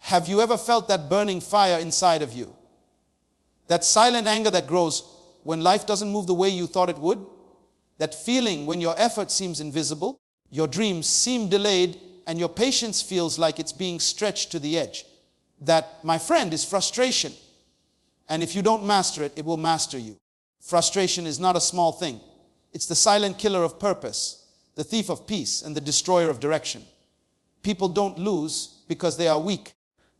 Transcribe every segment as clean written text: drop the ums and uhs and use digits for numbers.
Have you ever felt that burning fire inside of you? That silent anger that grows when life doesn't move the way you thought it would? That feeling when your effort seems invisible, your dreams seem delayed, and your patience feels like it's being stretched to the edge. That, my friend, is frustration. And if you don't master it, it will master you. Frustration is not a small thing. It's the silent killer of purpose, the thief of peace, and the destroyer of direction. People don't lose because they are weak.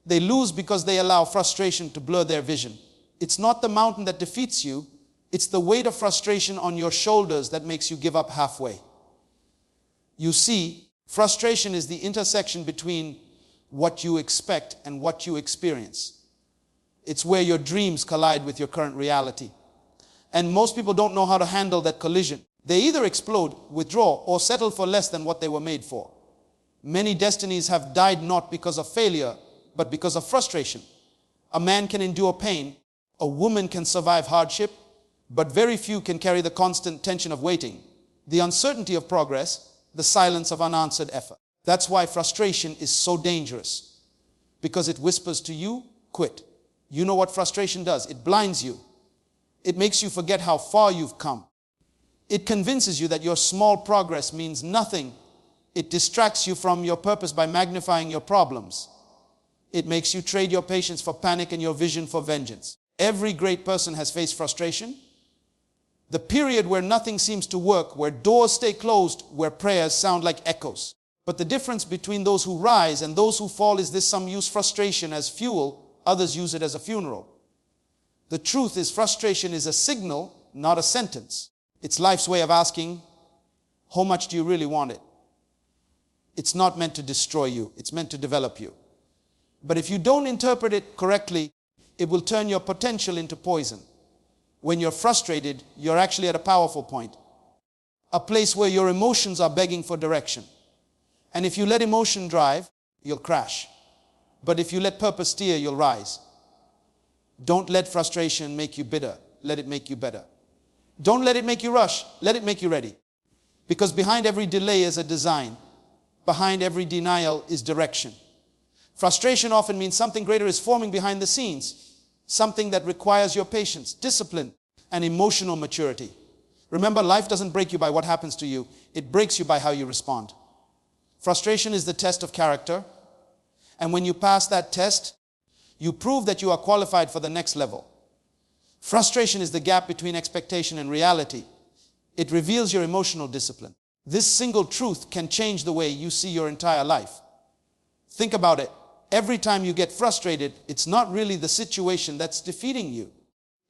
They lose because they allow frustration to blur their vision. It's not the mountain that defeats you. It's the weight of frustration on your shoulders that makes you give up halfway. You see, frustration is the intersection between what you expect and what you experience. It's where your dreams collide with your current reality. And most people don't know how to handle that collision. They either explode, withdraw, or settle for less than what they were made for. Many destinies have died not because of failure, but because of frustration. A man can endure pain. A woman can survive hardship. But very few can carry the constant tension of waiting, the uncertainty of progress, the silence of unanswered effort. That's why frustration is so dangerous. Because it whispers to you, quit. You know what frustration does? It blinds you. It makes you forget how far you've come. It convinces you that your small progress means nothing. It distracts you from your purpose by magnifying your problems. It makes you trade your patience for panic and your vision for vengeance. Every great person has faced frustration. The period where nothing seems to work, where doors stay closed, where prayers sound like echoes. But the difference between those who rise and those who fall is this: some use frustration as fuel, others use it as a funeral. The truth is, frustration is a signal, not a sentence. It's life's way of asking, how much do you really want it? It's not meant to destroy you. It's meant to develop you. But if you don't interpret it correctly, it will turn your potential into poison. When you're frustrated, you're actually at a powerful point. A place where your emotions are begging for direction. And if you let emotion drive, you'll crash. But if you let purpose steer, you'll rise. Don't let frustration make you bitter. Let it make you better. Don't let it make you rush. Let it make you ready. Because behind every delay is a design. Behind every denial is direction. Frustration often means something greater is forming behind the scenes. Something that requires your patience, discipline, and emotional maturity. Remember, life doesn't break you by what happens to you. It breaks you by how you respond. Frustration is the test of character. And when you pass that test, you prove that you are qualified for the next level. Frustration is the gap between expectation and reality. It reveals your emotional discipline. This single truth can change the way you see your entire life. Think about it. Every time you get frustrated, it's not really the situation that's defeating you.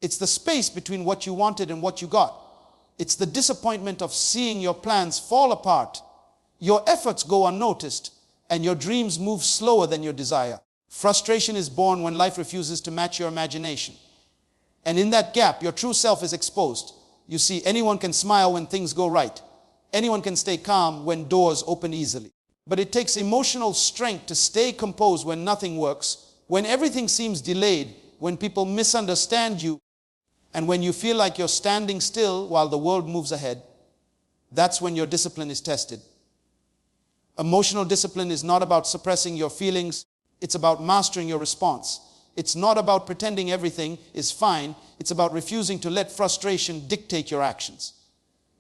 It's the space between what you wanted and what you got. It's the disappointment of seeing your plans fall apart. Your efforts go unnoticed, and your dreams move slower than your desire. Frustration is born when life refuses to match your imagination. And in that gap, your true self is exposed. You see, anyone can smile when things go right. Anyone can stay calm when doors open easily. But it takes emotional strength to stay composed when nothing works, when everything seems delayed, when people misunderstand you, and when you feel like you're standing still while the world moves ahead. That's when your discipline is tested. Emotional discipline is not about suppressing your feelings. It's about mastering your response. It's not about pretending everything is fine. It's about refusing to let frustration dictate your actions.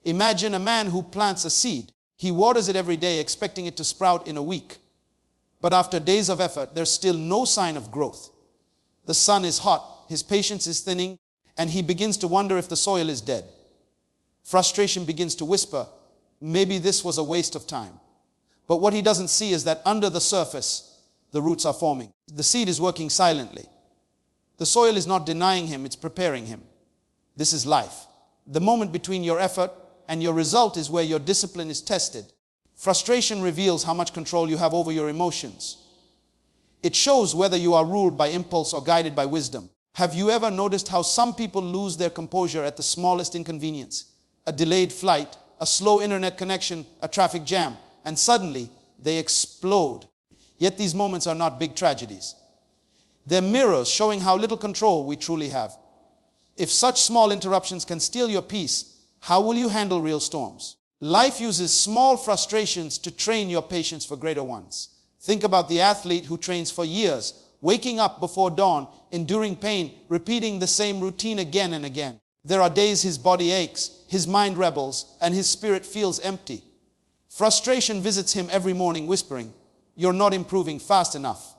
Imagine a man who plants a seed. He waters it every day, expecting it to sprout in a week. But after days of effort, there's still no sign of growth. The sun is hot, his patience is thinning, and he begins to wonder if the soil is dead. Frustration begins to whisper, maybe this was a waste of time. But what he doesn't see is that under the surface, the roots are forming. The seed is working silently. The soil is not denying him, it's preparing him. This is life. The moment between your effort and your result is where your discipline is tested. Frustration reveals how much control you have over your emotions. It shows whether you are ruled by impulse or guided by wisdom. Have you ever noticed how some people lose their composure at the smallest inconvenience? A delayed flight, a slow internet connection, a traffic jam, and suddenly they explode. Yet these moments are not big tragedies. They're mirrors showing how little control we truly have. If such small interruptions can steal your peace, how will you handle real storms? Life uses small frustrations to train your patience for greater ones. Think about the athlete who trains for years, waking up before dawn, enduring pain, repeating the same routine again and again. There are days his body aches, his mind rebels, and his spirit feels empty. Frustration visits him every morning whispering, "You're not improving fast enough."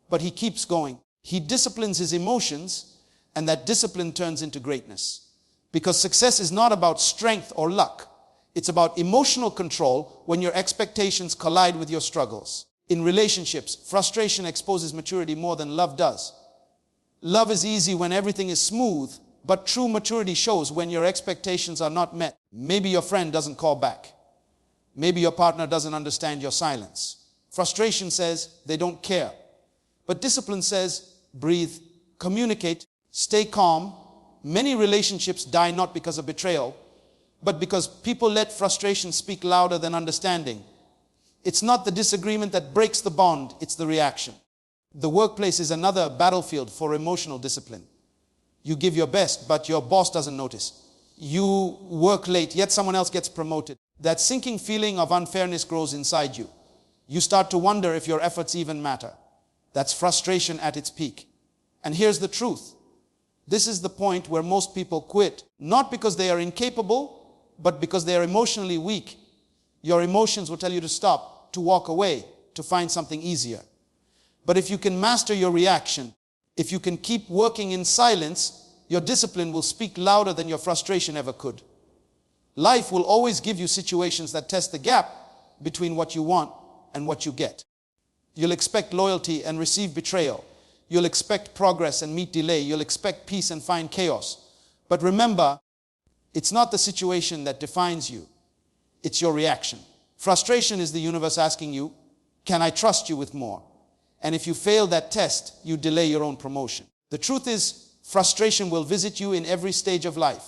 But he keeps going. He disciplines his emotions, and that discipline turns into greatness. Because success is not about strength or luck. It's about emotional control when your expectations collide with your struggles. In relationships, frustration exposes maturity more than love does. Love is easy when everything is smooth, but true maturity shows when your expectations are not met. Maybe your friend doesn't call back. Maybe your partner doesn't understand your silence. Frustration says they don't care. But discipline says, breathe, communicate, stay calm. Many relationships die not because of betrayal, but because people let frustration speak louder than understanding. It's not the disagreement that breaks the bond, it's the reaction. The workplace is another battlefield for emotional discipline. You give your best, but your boss doesn't notice. You work late, yet someone else gets promoted. That sinking feeling of unfairness grows inside you. You start to wonder if your efforts even matter. That's frustration at its peak. And here's the truth. This is the point where most people quit, not because they are incapable, but because they are emotionally weak. Your emotions will tell you to stop, to walk away, to find something easier. But if you can master your reaction, if you can keep working in silence, your discipline will speak louder than your frustration ever could. Life will always give you situations that test the gap between what you want and what you get. You'll expect loyalty and receive betrayal. You'll expect progress and meet delay. You'll expect peace and find chaos. But remember, it's not the situation that defines you. It's your reaction. Frustration is the universe asking you, can I trust you with more? And if you fail that test, you delay your own promotion. The truth is, frustration will visit you in every stage of life.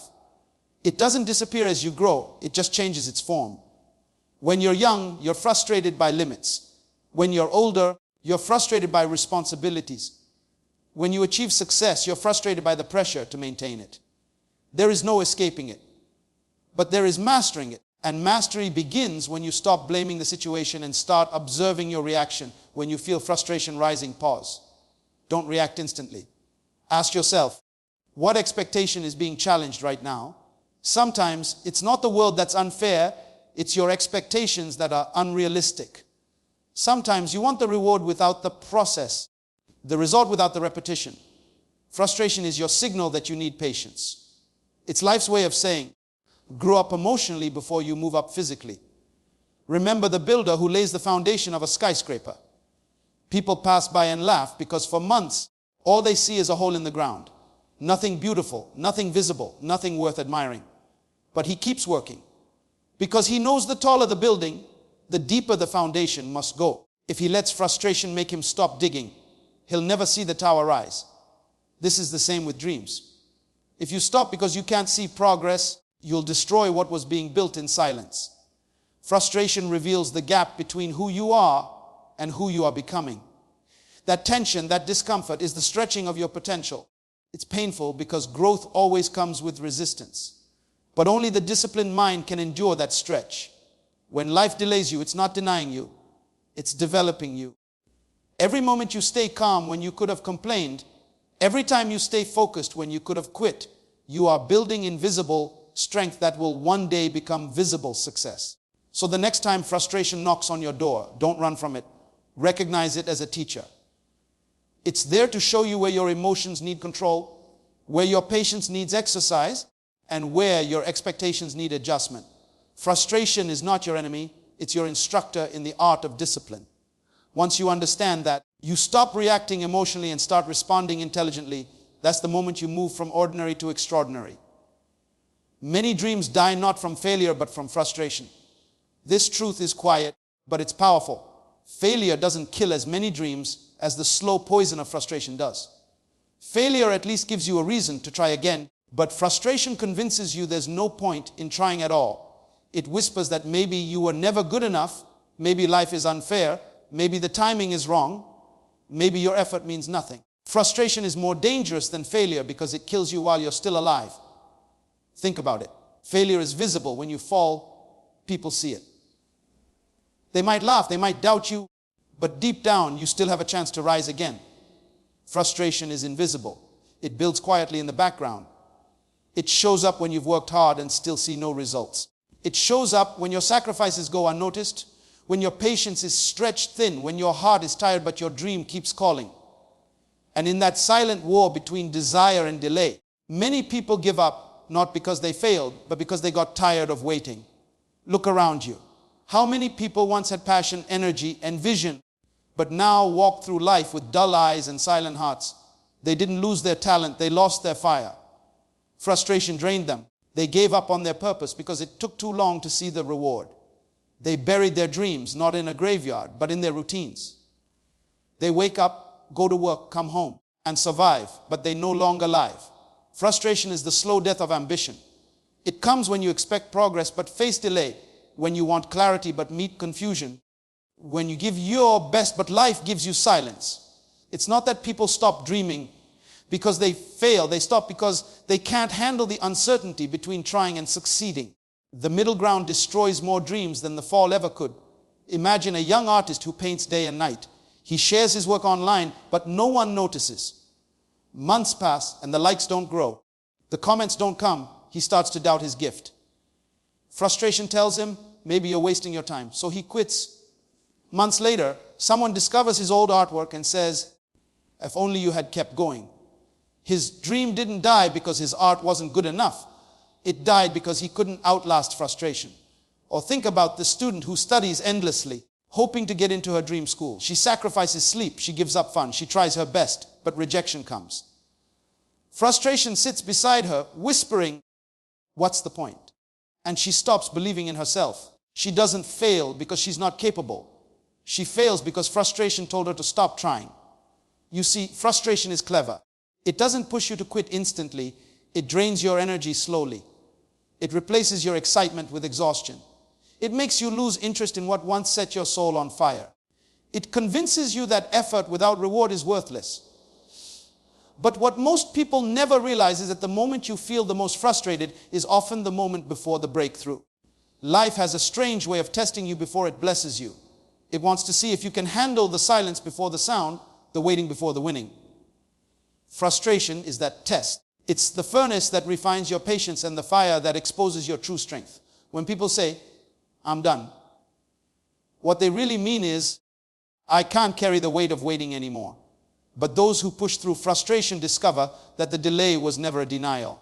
It doesn't disappear as you grow. It just changes its form. When you're young, you're frustrated by limits. When you're older, you're frustrated by responsibilities. When you achieve success, you're frustrated by the pressure to maintain it. There is no escaping it. But there is mastering it. And mastery begins when you stop blaming the situation and start observing your reaction. When you feel frustration rising, pause. Don't react instantly. Ask yourself, what expectation is being challenged right now? Sometimes it's not the world that's unfair, it's your expectations that are unrealistic. Sometimes you want the reward without the process, the result without the repetition. Frustration is your signal that you need patience. It's life's way of saying, grow up emotionally before you move up physically. Remember the builder who lays the foundation of a skyscraper. People pass by and laugh because for months, all they see is a hole in the ground. Nothing beautiful, nothing visible, nothing worth admiring. But he keeps working because he knows the taller the building, the deeper the foundation must go. If he lets frustration make him stop digging, he'll never see the tower rise. This is the same with dreams. If you stop because you can't see progress, you'll destroy what was being built in silence. Frustration reveals the gap between who you are and who you are becoming. That tension, that discomfort is the stretching of your potential. It's painful because growth always comes with resistance. But only the disciplined mind can endure that stretch. When life delays you, it's not denying you, it's developing you. Every moment you stay calm when you could have complained, every time you stay focused when you could have quit, you are building invisible strength that will one day become visible success. So the next time frustration knocks on your door, don't run from it. Recognize it as a teacher. It's there to show you where your emotions need control, where your patience needs exercise, and where your expectations need adjustment. Frustration is not your enemy, it's your instructor in the art of discipline. Once you understand that, you stop reacting emotionally and start responding intelligently. That's the moment you move from ordinary to extraordinary. Many dreams die not from failure but from frustration. This truth is quiet, but it's powerful. Failure doesn't kill as many dreams as the slow poison of frustration does. Failure at least gives you a reason to try again, but frustration convinces you there's no point in trying at all. It whispers that maybe you were never good enough, maybe life is unfair, maybe the timing is wrong, maybe your effort means nothing. Frustration is more dangerous than failure because it kills you while you're still alive. Think about it. Failure is visible. When you fall, people see it. They might laugh, they might doubt you, but deep down, you still have a chance to rise again. Frustration is invisible. It builds quietly in the background. It shows up when you've worked hard and still see no results. It shows up when your sacrifices go unnoticed, when your patience is stretched thin, when your heart is tired but your dream keeps calling. And in that silent war between desire and delay, many people give up not because they failed, but because they got tired of waiting. Look around you. How many people once had passion, energy, and vision, but now walk through life with dull eyes and silent hearts? They didn't lose their talent, they lost their fire. Frustration drained them. They gave up on their purpose because it took too long to see the reward. They buried their dreams, not in a graveyard, but in their routines. They wake up, go to work, come home, and survive, but they no longer live. Frustration is the slow death of ambition. It comes when you expect progress but face delay, when you want clarity but meet confusion, when you give your best but life gives you silence. It's not that people stop dreaming because they fail. They stop because they can't handle the uncertainty between trying and succeeding. The middle ground destroys more dreams than the fall ever could. Imagine a young artist who paints day and night. He shares his work online, but no one notices. Months pass and the likes don't grow. The comments don't come. He starts to doubt his gift. Frustration tells him, maybe you're wasting your time. So he quits. Months later, someone discovers his old artwork and says, if only you had kept going. His dream didn't die because his art wasn't good enough. It died because he couldn't outlast frustration. Or think about the student who studies endlessly, hoping to get into her dream school. She sacrifices sleep, she gives up fun, she tries her best, but rejection comes. Frustration sits beside her, whispering, what's the point? And she stops believing in herself. She doesn't fail because she's not capable. She fails because frustration told her to stop trying. You see, frustration is clever. It doesn't push you to quit instantly. It drains your energy slowly. It replaces your excitement with exhaustion. It makes you lose interest in what once set your soul on fire. It convinces you that effort without reward is worthless. But what most people never realize is that the moment you feel the most frustrated is often the moment before the breakthrough. Life has a strange way of testing you before it blesses you. It wants to see if you can handle the silence before the sound, the waiting before the winning. Frustration is that test. It's the furnace that refines your patience and the fire that exposes your true strength. When people say, I'm done, what they really mean is, I can't carry the weight of waiting anymore. But those who push through frustration discover that the delay was never a denial.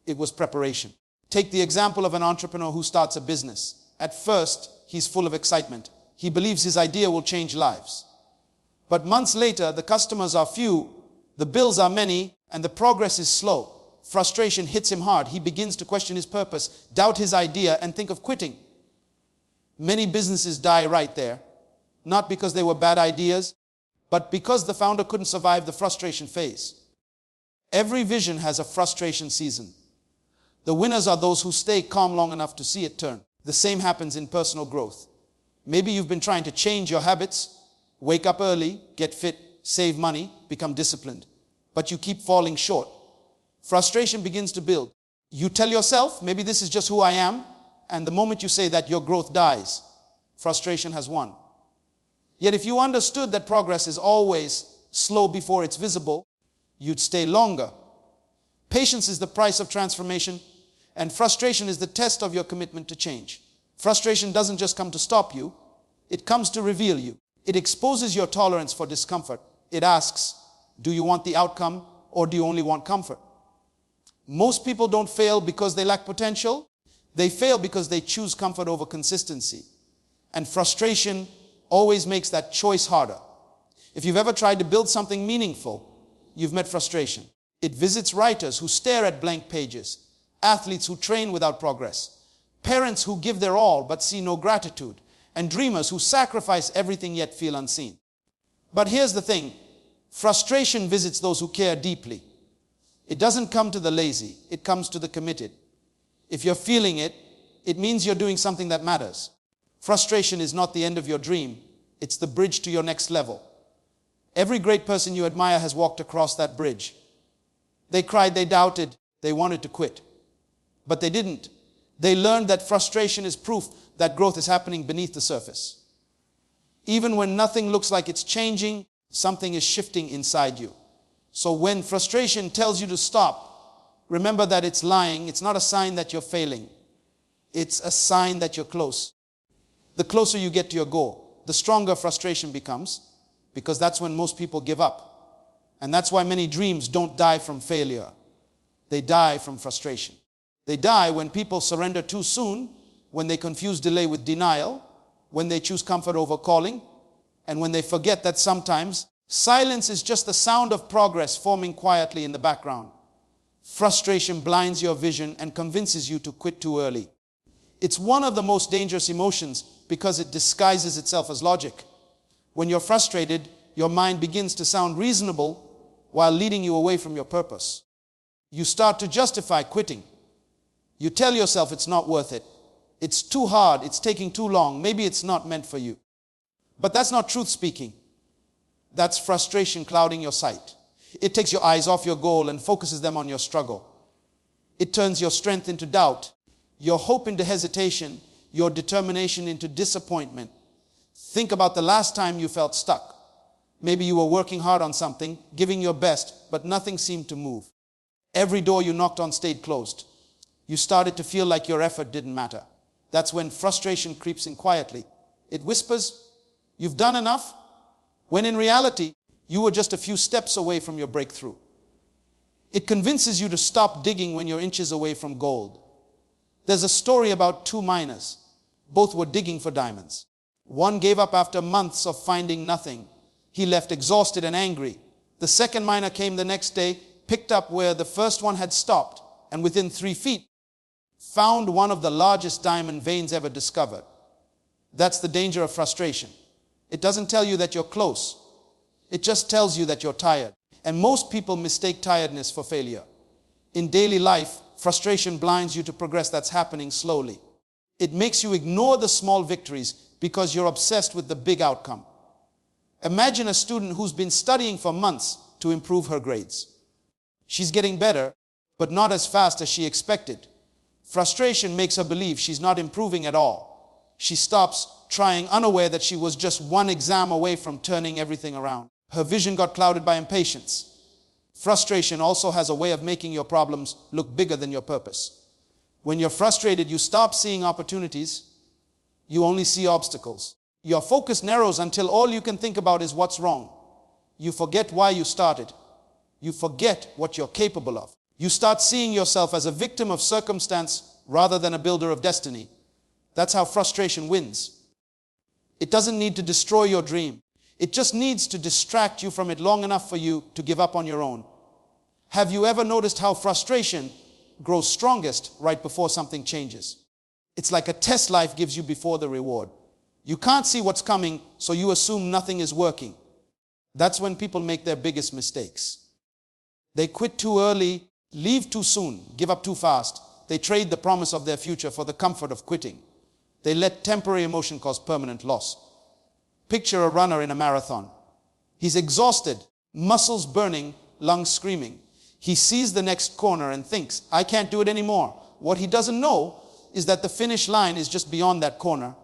It was preparation. Take the example of an entrepreneur who starts a business. At first, he's full of excitement. He believes his idea will change lives. But months later, the customers are few, the bills are many, and the progress is slow. Frustration hits him hard. He begins to question his purpose, doubt his idea, and think of quitting. Many businesses die right there, not because they were bad ideas, but because the founder couldn't survive the frustration phase. Every vision has a frustration season. The winners are those who stay calm long enough to see it turn. The same happens in personal growth. Maybe you've been trying to change your habits, wake up early, get fit, save money, become disciplined, but you keep falling short. Frustration begins to build. You tell yourself, maybe this is just who I am, and the moment you say that, your growth dies. Frustration has won. Yet if you understood that progress is always slow before it's visible, you'd stay longer. Patience is the price of transformation, and frustration is the test of your commitment to change. Frustration doesn't just come to stop you, it comes to reveal you. It exposes your tolerance for discomfort. It asks, do you want the outcome or do you only want comfort? Most people don't fail because they lack potential. They fail because they choose comfort over consistency. And frustration always makes that choice harder. If you've ever tried to build something meaningful, you've met frustration. It visits writers who stare at blank pages, athletes who train without progress, parents who give their all but see no gratitude, and dreamers who sacrifice everything yet feel unseen. But here's the thing, frustration visits those who care deeply. It doesn't come to the lazy, it comes to the committed. If you're feeling it, it means you're doing something that matters. Frustration is not the end of your dream, it's the bridge to your next level. Every great person you admire has walked across that bridge. They cried, they doubted, they wanted to quit. But they didn't. They learned that frustration is proof that growth is happening beneath the surface. Even when nothing looks like it's changing, Something is shifting inside you. So when frustration tells you to stop, remember that it's lying. It's not a sign that you're failing. It's a sign that you're close. The closer you get to your goal, the stronger frustration becomes, because that's when most people give up. And that's why many dreams don't die from failure. They die from frustration. They die when people surrender too soon, when they confuse delay with denial, when they choose comfort over calling, and when they forget that sometimes silence is just the sound of progress forming quietly in the background. Frustration blinds your vision and convinces you to quit too early. It's one of the most dangerous emotions because it disguises itself as logic. When you're frustrated, your mind begins to sound reasonable while leading you away from your purpose. You start to justify quitting. You tell yourself it's not worth it. It's too hard. It's taking too long. Maybe it's not meant for you. But that's not truth speaking. That's frustration clouding your sight. It takes your eyes off your goal and focuses them on your struggle. It turns your strength into doubt, your hope into hesitation, your determination into disappointment. Think about the last time you felt stuck. Maybe you were working hard on something, giving your best, but nothing seemed to move. Every door you knocked on stayed closed. You started to feel like your effort didn't matter. That's when frustration creeps in quietly. It whispers, "You've done enough," when in reality, you were just a few steps away from your breakthrough. It convinces you to stop digging when you're inches away from gold. There's a story about two miners. Both were digging for diamonds. One gave up after months of finding nothing. He left exhausted and angry. The second miner came the next day, picked up where the first one had stopped, and within 3 feet, found one of the largest diamond veins ever discovered. That's the danger of frustration. It doesn't tell you that you're close. It just tells you that you're tired. And most people mistake tiredness for failure. In daily life, frustration blinds you to progress that's happening slowly. It makes you ignore the small victories because you're obsessed with the big outcome. Imagine a student who's been studying for months to improve her grades. She's getting better, but not as fast as she expected. Frustration makes her believe she's not improving at all. She stops trying, unaware that she was just one exam away from turning everything around. Her vision got clouded by impatience. Frustration also has a way of making your problems look bigger than your purpose. When you're frustrated, you stop seeing opportunities. You only see obstacles. Your focus narrows until all you can think about is what's wrong. You forget why you started. You forget what you're capable of. You start seeing yourself as a victim of circumstance rather than a builder of destiny. That's how frustration wins. It doesn't need to destroy your dream. It just needs to distract you from it long enough for you to give up on your own. Have you ever noticed how frustration grows strongest right before something changes? It's like a test life gives you before the reward. You can't see what's coming, so you assume nothing is working. That's when people make their biggest mistakes. They quit too early, leave too soon, give up too fast. They trade the promise of their future for the comfort of quitting. They let temporary emotion cause permanent loss. Picture a runner in a marathon. He's exhausted, muscles burning, lungs screaming. He sees the next corner and thinks, "I can't do it anymore." What he doesn't know is that the finish line is just beyond that corner.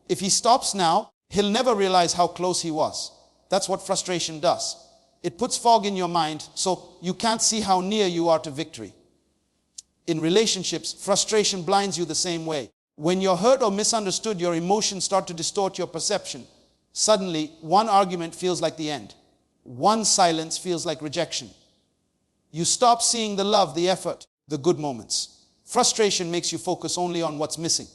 If he stops now, he'll never realize how close he was. That's what frustration does. It puts fog in your mind so you can't see how near you are to victory. In relationships, frustration blinds you the same way. When you're hurt or misunderstood, your emotions start to distort your perception. Suddenly, one argument feels like the end. One silence feels like rejection. You stop seeing the love, the effort, the good moments. Frustration makes you focus only on what's missing.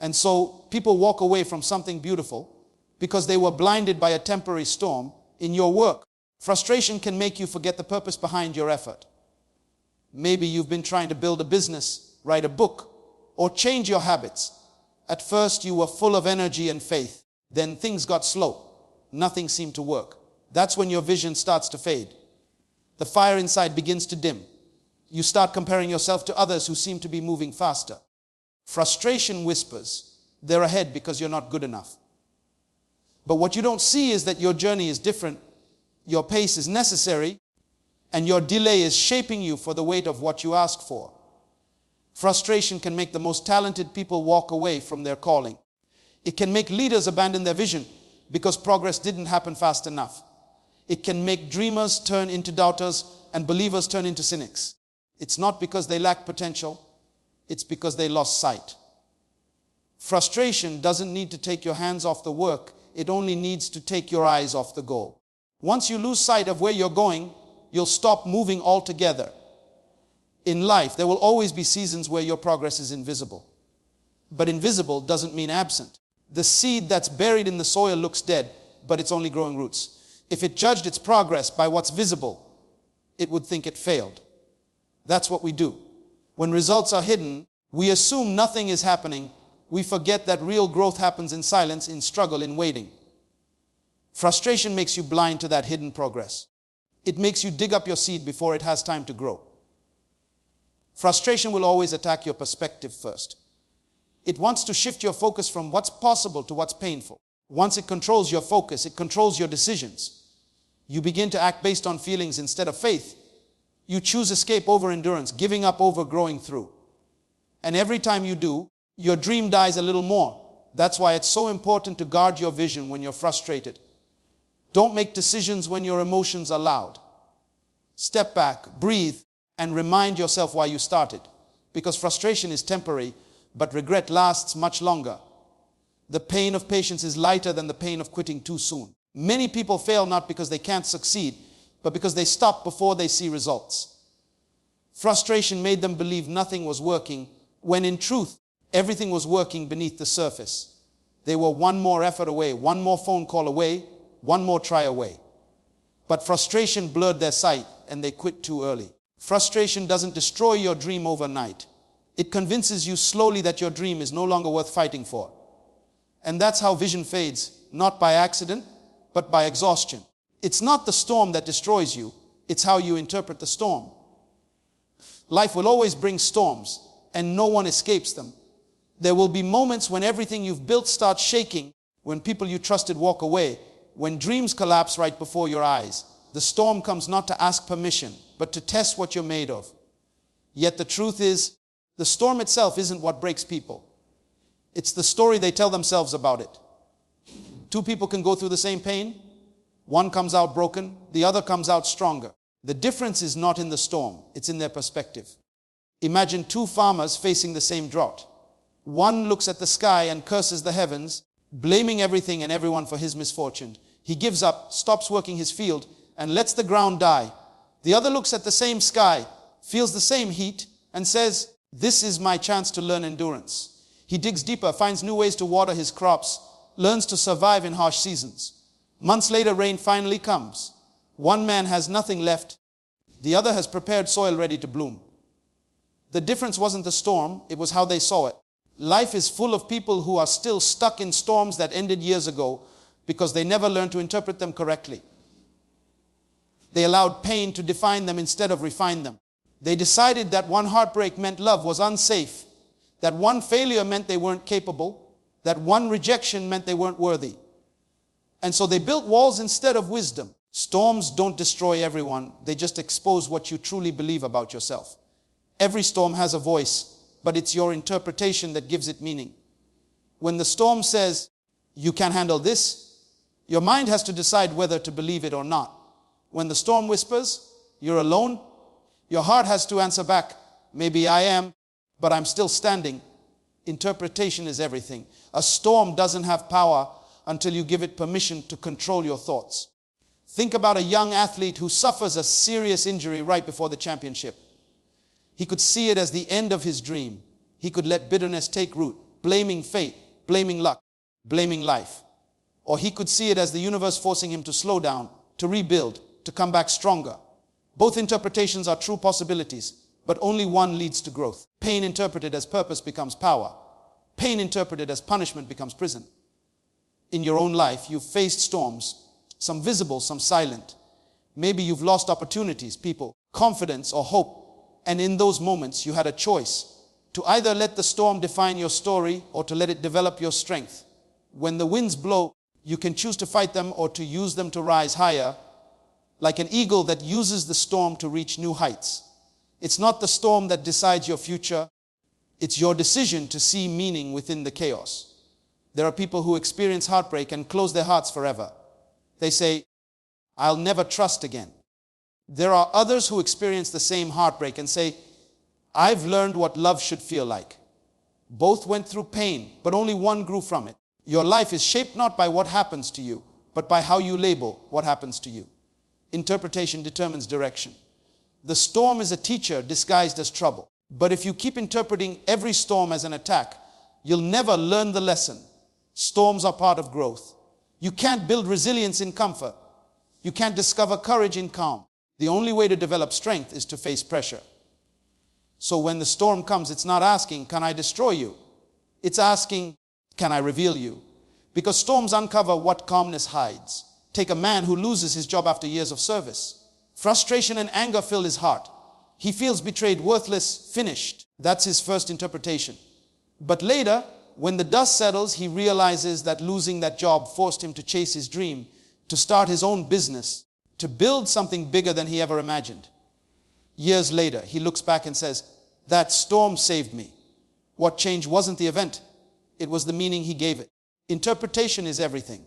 And so people walk away from something beautiful because they were blinded by a temporary storm. In your work, frustration can make you forget the purpose behind your effort. Maybe you've been trying to build a business, write a book, or change your habits. At first, you were full of energy and faith. Then things got slow. Nothing seemed to work. That's when your vision starts to fade. The fire inside begins to dim. You start comparing yourself to others who seem to be moving faster. Frustration whispers, "They're ahead because you're not good enough." But what you don't see is that your journey is different. Your pace is necessary, and your delay is shaping you for the weight of what you ask for. Frustration can make the most talented people walk away from their calling. It can make leaders abandon their vision because progress didn't happen fast enough. It can make dreamers turn into doubters and believers turn into cynics. It's not because they lack potential, it's because they lost sight. Frustration doesn't need to take your hands off the work, it only needs to take your eyes off the goal. Once you lose sight of where you're going, you'll stop moving altogether. In life, there will always be seasons where your progress is invisible. But invisible doesn't mean absent. The seed that's buried in the soil looks dead, but it's only growing roots. If it judged its progress by what's visible, it would think it failed. That's what we do. When results are hidden, we assume nothing is happening. We forget that real growth happens in silence, in struggle, in waiting. Frustration makes you blind to that hidden progress. It makes you dig up your seed before it has time to grow. Frustration will always attack your perspective first. It wants to shift your focus from what's possible to what's painful. Once it controls your focus, it controls your decisions. You begin to act based on feelings instead of faith. You choose escape over endurance, giving up over growing through. And every time you do, your dream dies a little more. That's why it's so important to guard your vision when you're frustrated. Don't make decisions when your emotions are loud. Step back, breathe, and remind yourself why you started. Because frustration is temporary, but regret lasts much longer. The pain of patience is lighter than the pain of quitting too soon. Many people fail not because they can't succeed, but because they stop before they see results. Frustration made them believe nothing was working, when in truth, everything was working beneath the surface. They were one more effort away, one more phone call away, one more try away. But frustration blurred their sight and they quit too early. Frustration doesn't destroy your dream overnight. It convinces you slowly that your dream is no longer worth fighting for. And that's how vision fades, not by accident, but by exhaustion. It's not the storm that destroys you, it's how you interpret the storm. Life will always bring storms, and no one escapes them. There will be moments when everything you've built starts shaking, when people you trusted walk away, when dreams collapse right before your eyes. The storm comes not to ask permission, but to test what you're made of. Yet the truth is, the storm itself isn't what breaks people. It's the story they tell themselves about it. Two people can go through the same pain. One comes out broken, the other comes out stronger. The difference is not in the storm, it's in their perspective. Imagine two farmers facing the same drought. One looks at the sky and curses the heavens, blaming everything and everyone for his misfortune. He gives up, stops working his field, and lets the ground die. The other looks at the same sky, feels the same heat, and says, "This is my chance to learn endurance." He digs deeper, finds new ways to water his crops, learns to survive in harsh seasons. Months later, rain finally comes. One man has nothing left. The other has prepared soil ready to bloom. The difference wasn't the storm, it was how they saw it. Life is full of people who are still stuck in storms that ended years ago because they never learned to interpret them correctly. They allowed pain to define them instead of refine them. They decided that one heartbreak meant love was unsafe, that one failure meant they weren't capable, that one rejection meant they weren't worthy. And so they built walls instead of wisdom. Storms don't destroy everyone, they just expose what you truly believe about yourself. Every storm has a voice, but it's your interpretation that gives it meaning. When the storm says, "You can't handle this," your mind has to decide whether to believe it or not. When the storm whispers, "You're alone," your heart has to answer back, "Maybe I am, but I'm still standing." Interpretation is everything. A storm doesn't have power until you give it permission to control your thoughts. Think about a young athlete who suffers a serious injury right before the championship. He could see it as the end of his dream. He could let bitterness take root, blaming fate, blaming luck, blaming life. Or he could see it as the universe forcing him to slow down, to rebuild, to come back stronger. Both interpretations are true possibilities, but only one leads to growth. Pain interpreted as purpose becomes power. Pain interpreted as punishment becomes prison. In your own life, you've faced storms, some visible, some silent. Maybe you've lost opportunities, people, confidence, or hope. And in those moments, you had a choice to either let the storm define your story or to let it develop your strength. When the winds blow, you can choose to fight them or to use them to rise higher, like an eagle that uses the storm to reach new heights. It's not the storm that decides your future. It's your decision to see meaning within the chaos. There are people who experience heartbreak and close their hearts forever. They say, I'll never trust again. There are others who experience the same heartbreak and say, I've learned what love should feel like. Both went through pain, but only one grew from it. Your life is shaped not by what happens to you, but by how you label what happens to you. Interpretation determines direction. The storm is a teacher disguised as trouble. But if you keep interpreting every storm as an attack, you'll never learn the lesson. Storms are part of growth. You can't build resilience in comfort. You can't discover courage in calm. The only way to develop strength is to face pressure. So when the storm comes, it's not asking, can I destroy you? It's asking, can I reveal you? Because storms uncover what calmness hides. Take a man who loses his job after years of service. Frustration and anger fill his heart. He feels betrayed, worthless, finished. That's his first interpretation. But later, when the dust settles, he realizes that losing that job forced him to chase his dream, to start his own business, to build something bigger than he ever imagined. Years later, he looks back and says, that storm saved me. What changed wasn't the event. It was the meaning he gave it. Interpretation is everything.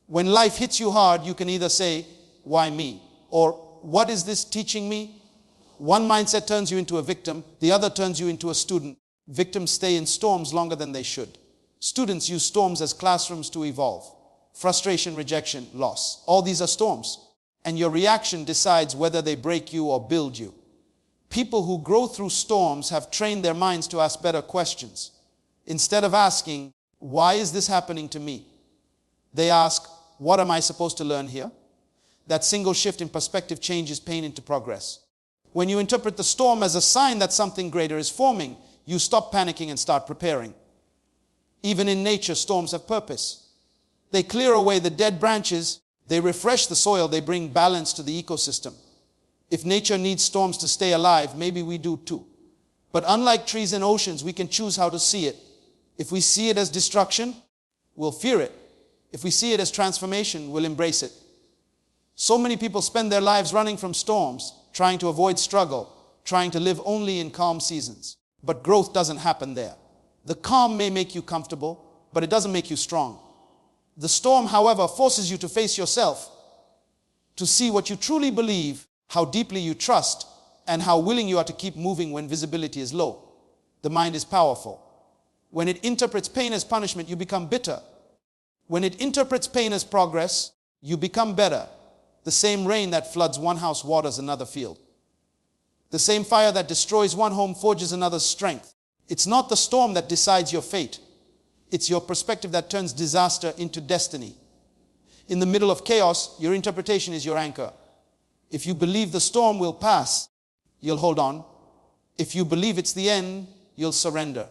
When life hits you hard, you can either say, why me? Or, what is this teaching me? One mindset turns you into a victim. The other turns you into a student. Victims stay in storms longer than they should. Students use storms as classrooms to evolve. Frustration, rejection, loss. All these are storms. And your reaction decides whether they break you or build you. People who grow through storms have trained their minds to ask better questions. Instead of asking, why is this happening to me? They ask, what am I supposed to learn here? That single shift in perspective changes pain into progress. When you interpret the storm as a sign that something greater is forming, you stop panicking and start preparing. Even in nature, storms have purpose. They clear away the dead branches, they refresh the soil, they bring balance to the ecosystem. If nature needs storms to stay alive, maybe we do too. But unlike trees and oceans, we can choose how to see it. If we see it as destruction, we'll fear it. If we see it as transformation, we'll embrace it. So many people spend their lives running from storms, trying to avoid struggle, trying to live only in calm seasons. But growth doesn't happen there. The calm may make you comfortable, but it doesn't make you strong. The storm, however, forces you to face yourself, to see what you truly believe, how deeply you trust, and how willing you are to keep moving when visibility is low. The mind is powerful. When it interprets pain as punishment, you become bitter. When it interprets pain as progress, you become better. The same rain that floods one house waters another field. The same fire that destroys one home forges another's strength. It's not the storm that decides your fate. It's your perspective that turns disaster into destiny. In the middle of chaos, your interpretation is your anchor. If you believe the storm will pass, you'll hold on. If you believe it's the end, you'll surrender.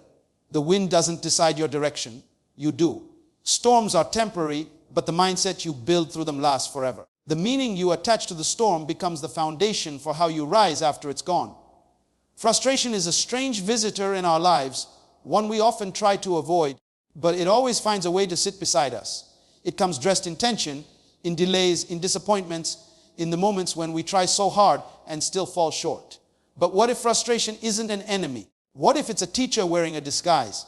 The wind doesn't decide your direction. You do. Storms are temporary, but the mindset you build through them lasts forever. The meaning you attach to the storm becomes the foundation for how you rise after it's gone. Frustration is a strange visitor in our lives, one we often try to avoid, but it always finds a way to sit beside us. It comes dressed in tension, in delays, in disappointments, in the moments when we try so hard and still fall short. But what if frustration isn't an enemy? What if it's a teacher wearing a disguise?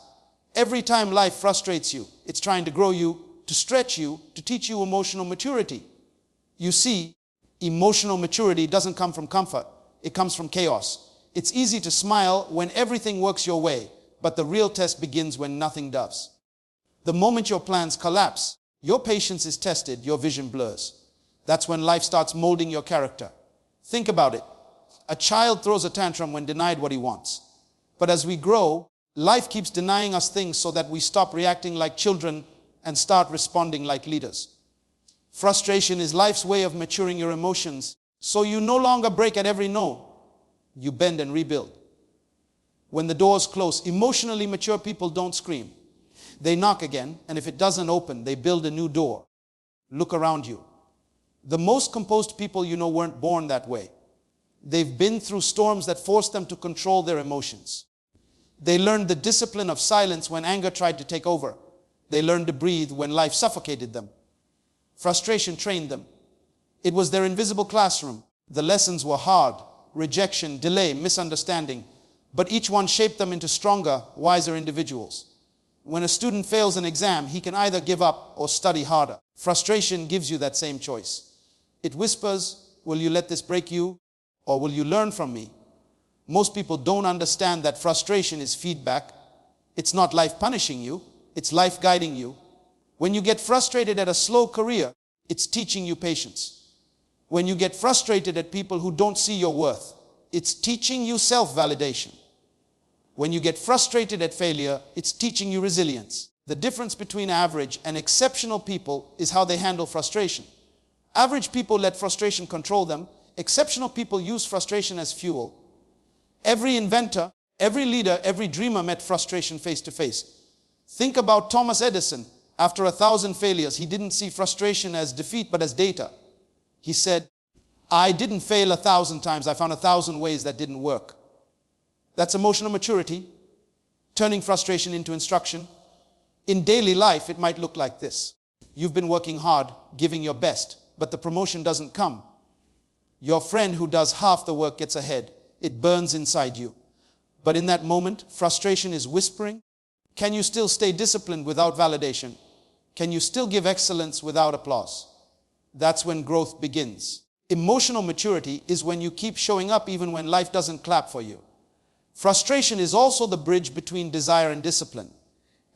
Every time life frustrates you, it's trying to grow you, to stretch you, to teach you emotional maturity. You see, emotional maturity doesn't come from comfort. It comes from chaos. It's easy to smile when everything works your way, but the real test begins when nothing does. The moment your plans collapse, your patience is tested, your vision blurs. That's when life starts molding your character. Think about it. A child throws a tantrum when denied what he wants. But as we grow, life keeps denying us things so that we stop reacting like children and start responding like leaders. Frustration is life's way of maturing your emotions, so you no longer break at every no. You bend and rebuild. When the doors close, emotionally mature people don't scream. They knock again, and if it doesn't open, they build a new door. Look around you. The most composed people you know weren't born that way. They've been through storms that forced them to control their emotions. They learned the discipline of silence when anger tried to take over. They learned to breathe when life suffocated them. Frustration trained them. It was their invisible classroom. The lessons were hard: rejection, delay, misunderstanding. But each one shaped them into stronger, wiser individuals. When a student fails an exam, he can either give up or study harder. Frustration gives you that same choice. It whispers, will you let this break you, or will you learn from me? Most people don't understand that frustration is feedback. It's not life punishing you, it's life guiding you. When you get frustrated at a slow career, it's teaching you patience. When you get frustrated at people who don't see your worth, it's teaching you self-validation. When you get frustrated at failure, it's teaching you resilience. The difference between average and exceptional people is how they handle frustration. Average people let frustration control them. Exceptional people use frustration as fuel. Every inventor, every leader, every dreamer met frustration face to face. Think about Thomas Edison. After 1,000 failures, he didn't see frustration as defeat, but as data. He said, I didn't fail 1,000 times. I found 1,000 ways that didn't work. That's emotional maturity, turning frustration into instruction. In daily life, it might look like this. You've been working hard, giving your best, but the promotion doesn't come. Your friend who does half the work gets ahead. It burns inside you. But in that moment, frustration is whispering. Can you still stay disciplined without validation? Can you still give excellence without applause? That's when growth begins. Emotional maturity is when you keep showing up even when life doesn't clap for you. Frustration is also the bridge between desire and discipline.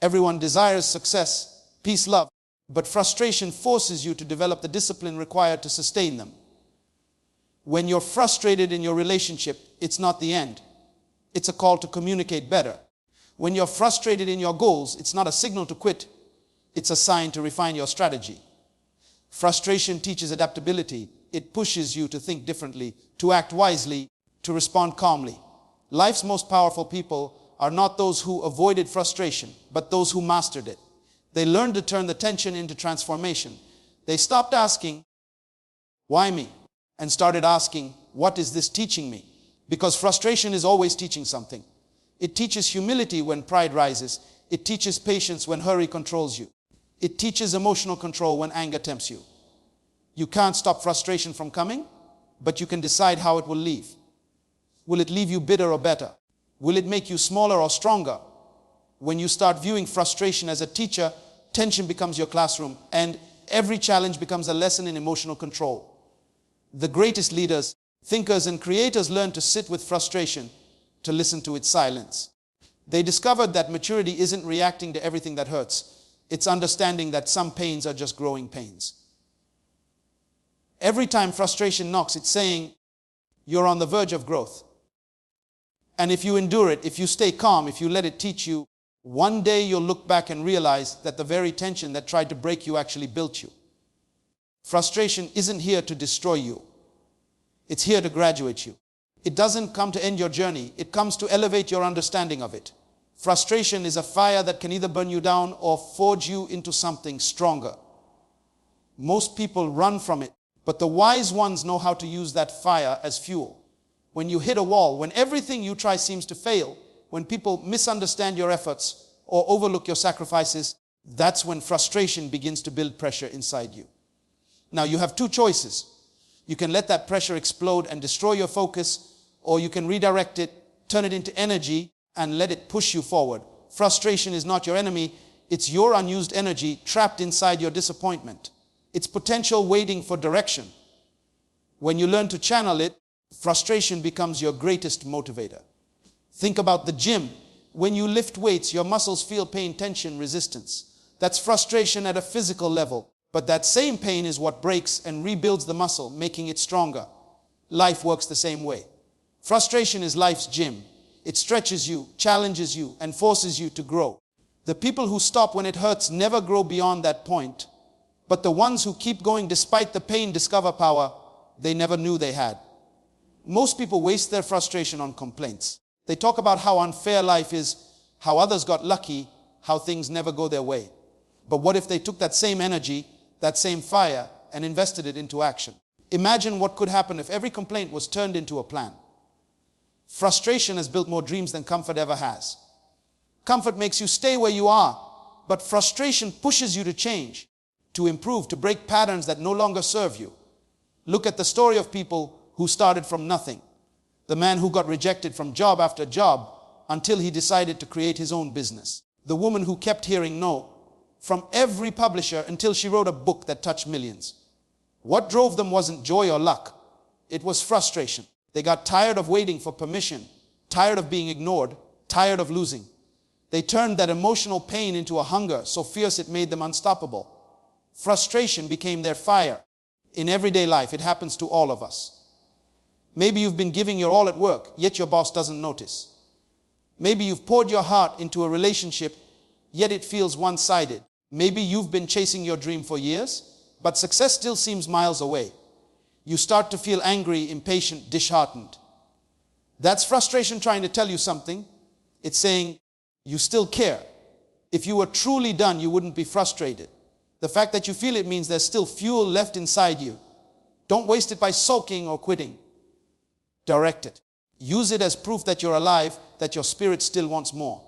Everyone desires success, peace, love, but frustration forces you to develop the discipline required to sustain them. When you're frustrated in your relationship, it's not the end. It's a call to communicate better. When you're frustrated in your goals, it's not a signal to quit. It's a sign to refine your strategy. Frustration teaches adaptability. It pushes you to think differently, to act wisely, to respond calmly. Life's most powerful people are not those who avoided frustration, but those who mastered it. They learned to turn the tension into transformation. They stopped asking, why me? And started asking, what is this teaching me? Because frustration is always teaching something. It teaches humility when pride rises. It teaches patience when hurry controls you. It teaches emotional control when anger tempts you. You can't stop frustration from coming, but you can decide how it will leave. Will it leave you bitter or better? Will it make you smaller or stronger? When you start viewing frustration as a teacher, tension becomes your classroom, and every challenge becomes a lesson in emotional control. The greatest leaders, thinkers, and creators learned to sit with frustration, to listen to its silence. They discovered that maturity isn't reacting to everything that hurts. It's understanding that some pains are just growing pains. Every time frustration knocks, it's saying, you're on the verge of growth. And if you endure it, if you stay calm, if you let it teach you, one day you'll look back and realize that the very tension that tried to break you actually built you. Frustration isn't here to destroy you. It's here to graduate you. It doesn't come to end your journey. It comes to elevate your understanding of it. Frustration is a fire that can either burn you down or forge you into something stronger. Most people run from it, but the wise ones know how to use that fire as fuel. When you hit a wall, when everything you try seems to fail, when people misunderstand your efforts or overlook your sacrifices, that's when frustration begins to build pressure inside you. Now you have two choices. You can let that pressure explode and destroy your focus, or you can redirect it, turn it into energy, and let it push you forward. Frustration is not your enemy. It's your unused energy trapped inside your disappointment. It's potential waiting for direction. When you learn to channel it, frustration becomes your greatest motivator. Think about the gym. When you lift weights, your muscles feel pain, tension, resistance. That's frustration at a physical level. But that same pain is what breaks and rebuilds the muscle, making it stronger. Life works the same way. Frustration is life's gym. It stretches you, challenges you, and forces you to grow. The people who stop when it hurts never grow beyond that point. But the ones who keep going despite the pain discover power they never knew they had. Most people waste their frustration on complaints. They talk about how unfair life is, how others got lucky, how things never go their way. But what if they took that same energy, that same fire, and invested it into action? Imagine what could happen if every complaint was turned into a plan. Frustration has built more dreams than comfort ever has. Comfort makes you stay where you are, but frustration pushes you to change, to improve, to break patterns that no longer serve you. Look at the story of people who started from nothing. The man who got rejected from job after job until he decided to create his own business. The woman who kept hearing no from every publisher until she wrote a book that touched millions. What drove them wasn't joy or luck. It was frustration. They got tired of waiting for permission, tired of being ignored, tired of losing. They turned that emotional pain into a hunger so fierce it made them unstoppable. Frustration became their fire. In everyday life, it happens to all of us. Maybe you've been giving your all at work, yet your boss doesn't notice. Maybe you've poured your heart into a relationship, yet it feels one-sided. Maybe you've been chasing your dream for years, but success still seems miles away. You start to feel angry, impatient, disheartened. That's frustration trying to tell you something. It's saying, you still care. If you were truly done, you wouldn't be frustrated. The fact that you feel it means there's still fuel left inside you. Don't waste it by sulking or quitting. Direct it. Use it as proof that you're alive, that your spirit still wants more.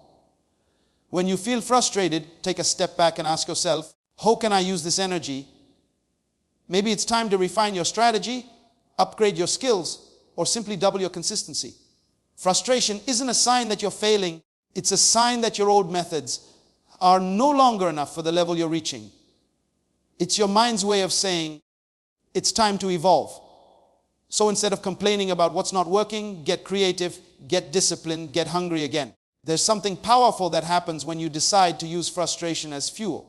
When you feel frustrated, take a step back and ask yourself, how can I use this energy? Maybe it's time to refine your strategy, upgrade your skills, or simply double your consistency. Frustration isn't a sign that you're failing. It's a sign that your old methods are no longer enough for the level you're reaching. It's your mind's way of saying, it's time to evolve. So instead of complaining about what's not working, get creative, get disciplined, get hungry again. There's something powerful that happens when you decide to use frustration as fuel.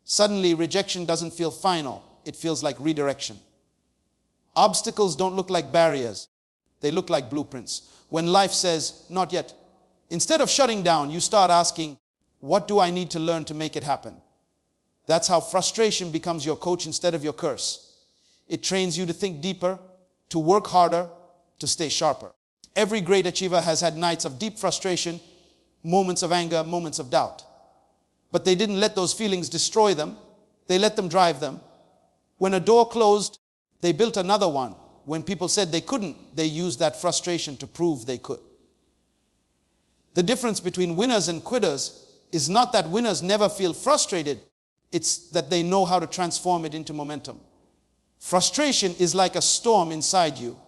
Suddenly, rejection doesn't feel final. It feels like redirection. Obstacles don't look like barriers. They look like blueprints. When life says, not yet, instead of shutting down, you start asking, what do I need to learn to make it happen? That's how frustration becomes your coach instead of your curse. It trains you to think deeper, to work harder, to stay sharper. Every great achiever has had nights of deep frustration, moments of anger, moments of doubt. But they didn't let those feelings destroy them. They let them drive them. When a door closed, they built another one. When people said they couldn't, they used that frustration to prove they could. The difference between winners and quitters is not that winners never feel frustrated. It's that they know how to transform it into momentum. Frustration is like a storm inside you.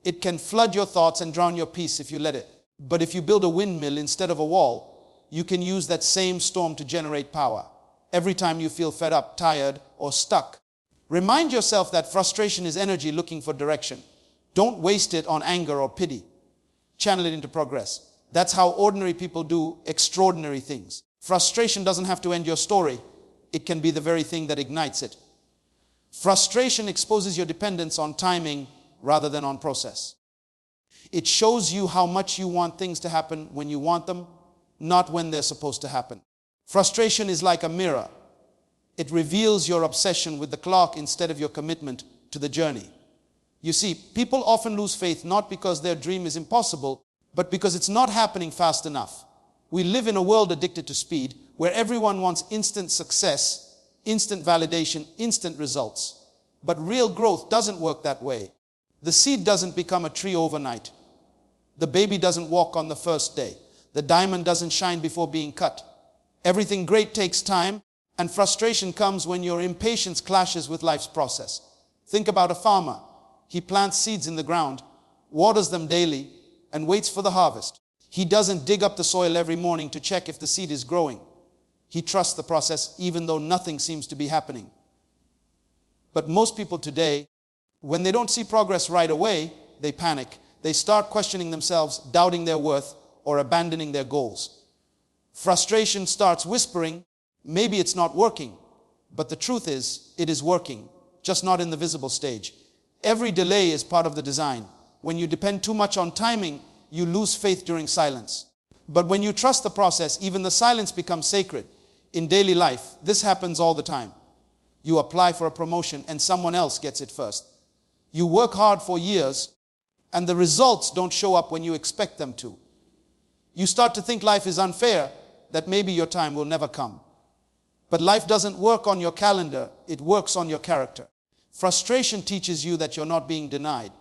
It can flood your thoughts and drown your peace if you let it. But if you build a windmill instead of a wall, you can use that same storm to generate power. Every time you feel fed up, tired, or stuck, remind yourself that frustration is energy looking for direction. Don't waste it on anger or pity. Channel it into progress. That's how ordinary people do extraordinary things. Frustration doesn't have to end your story. It can be the very thing that ignites it. Frustration exposes your dependence on timing rather than on process. It shows you how much you want things to happen when you want them, not when they're supposed to happen. Frustration is like a mirror. It reveals your obsession with the clock instead of your commitment to the journey. You see, people often lose faith not because their dream is impossible, but because it's not happening fast enough. We live in a world addicted to speed, where everyone wants instant success, instant validation, instant results. But real growth doesn't work that way. The seed doesn't become a tree overnight. The baby doesn't walk on the first day. The diamond doesn't shine before being cut. Everything great takes time, and frustration comes when your impatience clashes with life's process. Think about a farmer. He plants seeds in the ground, waters them daily, and waits for the harvest. He doesn't dig up the soil every morning to check if the seed is growing. He trusts the process even though nothing seems to be happening. But most people today, when they don't see progress right away, they panic. They start questioning themselves, doubting their worth, or abandoning their goals. Frustration starts whispering, maybe it's not working. But the truth is, it is working, just not in the visible stage. Every delay is part of the design. When you depend too much on timing, you lose faith during silence. But when you trust the process, even the silence becomes sacred. In daily life, this happens all the time. You apply for a promotion and someone else gets it first. You work hard for years and the results don't show up when you expect them to. You start to think life is unfair, that maybe your time will never come. But life doesn't work on your calendar, it works on your character. Frustration teaches you that you're not being denied.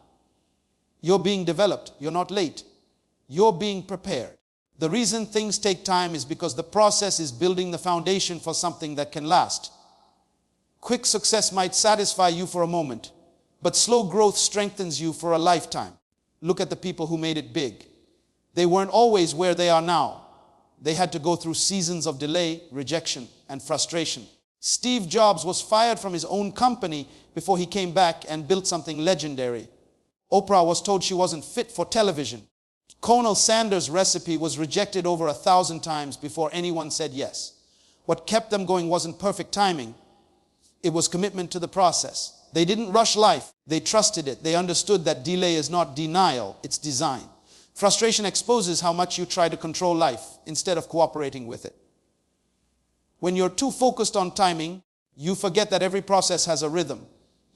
You're being developed, you're not late. You're being prepared. The reason things take time is because the process is building the foundation for something that can last. Quick success might satisfy you for a moment, but slow growth strengthens you for a lifetime. Look at the people who made it big. They weren't always where they are now. They had to go through seasons of delay, rejection, and frustration. Steve Jobs was fired from his own company before he came back and built something legendary. Oprah was told she wasn't fit for television. Colonel Sanders' recipe was rejected over 1,000 times before anyone said yes. What kept them going wasn't perfect timing. It was commitment to the process. They didn't rush life. They trusted it. They understood that delay is not denial, it's design. Frustration exposes how much you try to control life instead of cooperating with it. When you're too focused on timing, you forget that every process has a rhythm.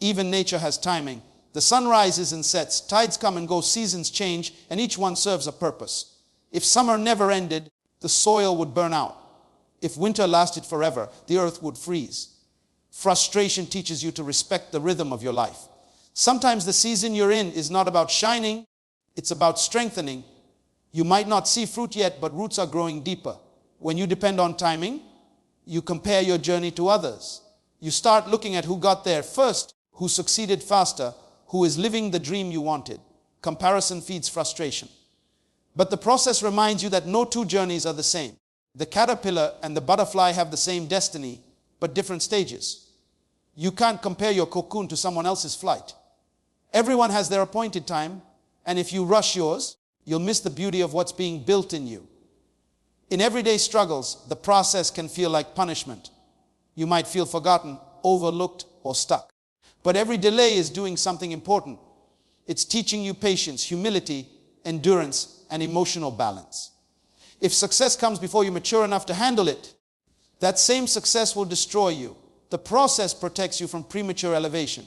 Even nature has timing. The sun rises and sets, tides come and go, seasons change, and each one serves a purpose. If summer never ended, the soil would burn out. If winter lasted forever, the earth would freeze. Frustration teaches you to respect the rhythm of your life. Sometimes the season you're in is not about shining, it's about strengthening. You might not see fruit yet, but roots are growing deeper. When you depend on timing, you compare your journey to others. You start looking at who got there first, who succeeded faster, who is living the dream you wanted. Comparison feeds frustration. But the process reminds you that no two journeys are the same. The caterpillar and the butterfly have the same destiny, but different stages. You can't compare your cocoon to someone else's flight. Everyone has their appointed time, and if you rush yours, you'll miss the beauty of what's being built in you. In everyday struggles, the process can feel like punishment. You might feel forgotten, overlooked, or stuck. But every delay is doing something important. It's teaching you patience, humility, endurance, and emotional balance. If success comes before you're mature enough to handle it, that same success will destroy you. The process protects you from premature elevation.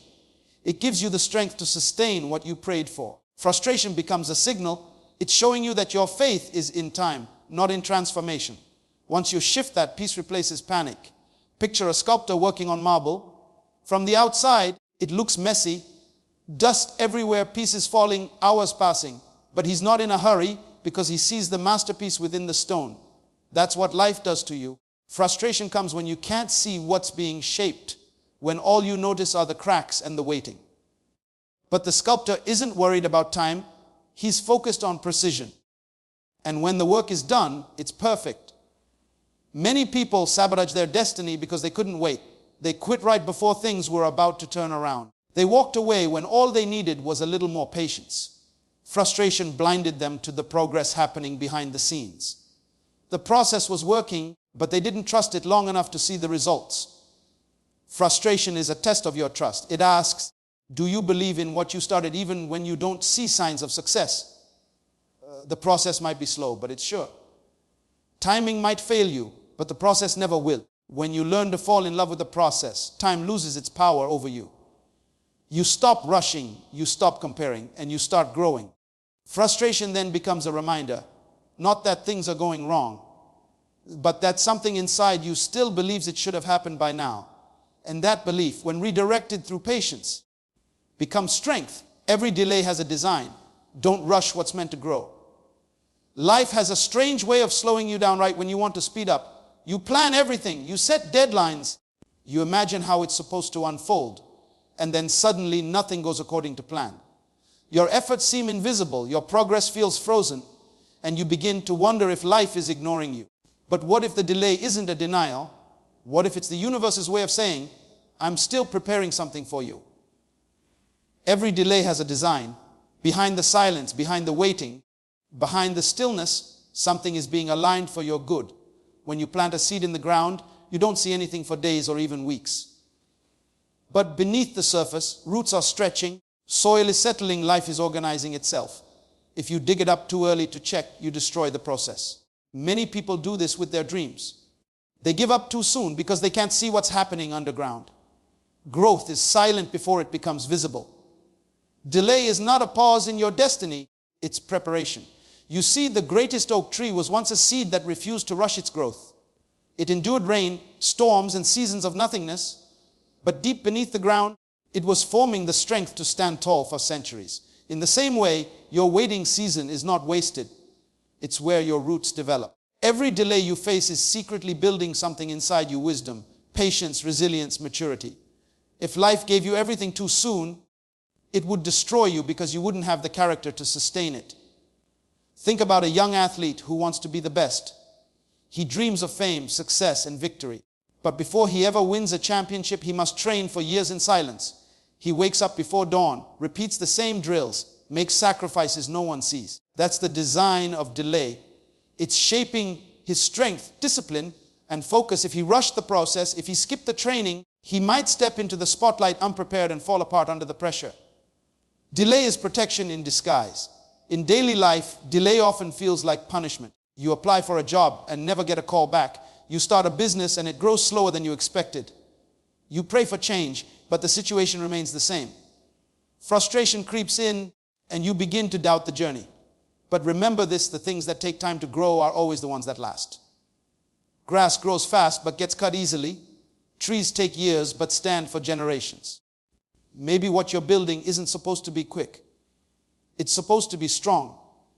It gives you the strength to sustain what you prayed for. Frustration becomes a signal. It's showing you that your faith is in time, not in transformation. Once you shift that, peace replaces panic. Picture a sculptor working on marble. From the outside, it looks messy. Dust everywhere, pieces falling, hours passing. But he's not in a hurry because he sees the masterpiece within the stone. That's what life does to you. Frustration comes when you can't see what's being shaped, when all you notice are the cracks and the waiting. But the sculptor isn't worried about time. He's focused on precision. And when the work is done, it's perfect. Many people sabotage their destiny because they couldn't wait. They quit right before things were about to turn around. They walked away when all they needed was a little more patience. Frustration blinded them to the progress happening behind the scenes. The process was working, but they didn't trust it long enough to see the results. Frustration is a test of your trust. It asks, do you believe in what you started even when you don't see signs of success? The process might be slow, but it's sure. Timing might fail you, but the process never will. When you learn to fall in love with the process, time loses its power over you. You stop rushing, you stop comparing, and you start growing. Frustration then becomes a reminder, not that things are going wrong, but that something inside you still believes it should have happened by now. And that belief, when redirected through patience, becomes strength. Every delay has a design. Don't rush what's meant to grow. Life has a strange way of slowing you down right when you want to speed up. You plan everything. You set deadlines. You imagine how it's supposed to unfold. And then suddenly nothing goes according to plan. Your efforts seem invisible. Your progress feels frozen. And you begin to wonder if life is ignoring you. But what if the delay isn't a denial? What if it's the universe's way of saying, I'm still preparing something for you? Every delay has a design. Behind the silence, behind the waiting, behind the stillness, something is being aligned for your good. When you plant a seed in the ground, you don't see anything for days or even weeks. But beneath the surface, roots are stretching, soil is settling, life is organizing itself. If you dig it up too early to check, you destroy the process. Many people do this with their dreams. They give up too soon because they can't see what's happening underground. Growth is silent before it becomes visible. Delay is not a pause in your destiny, it's preparation. You see, the greatest oak tree was once a seed that refused to rush its growth. It endured rain, storms, and seasons of nothingness, but deep beneath the ground, it was forming the strength to stand tall for centuries. In the same way, your waiting season is not wasted. It's where your roots develop. Every delay you face is secretly building something inside you: wisdom, patience, resilience, maturity. If life gave you everything too soon, it would destroy you because you wouldn't have the character to sustain it. Think about a young athlete who wants to be the best. He dreams of fame, success, and victory. But before he ever wins a championship, he must train for years in silence. He wakes up before dawn, repeats the same drills, makes sacrifices no one sees. That's the design of delay. It's shaping his strength, discipline, and focus. If he rushed the process, if he skipped the training, he might step into the spotlight unprepared and fall apart under the pressure. Delay is protection in disguise. In daily life, delay often feels like punishment. You apply for a job and never get a call back. You start a business and it grows slower than you expected. You pray for change, but the situation remains the same. Frustration creeps in and you begin to doubt the journey. But remember this, the things that take time to grow are always the ones that last. Grass grows fast but gets cut easily. Trees take years but stand for generations. Maybe what you're building isn't supposed to be quick. It's supposed to be strong.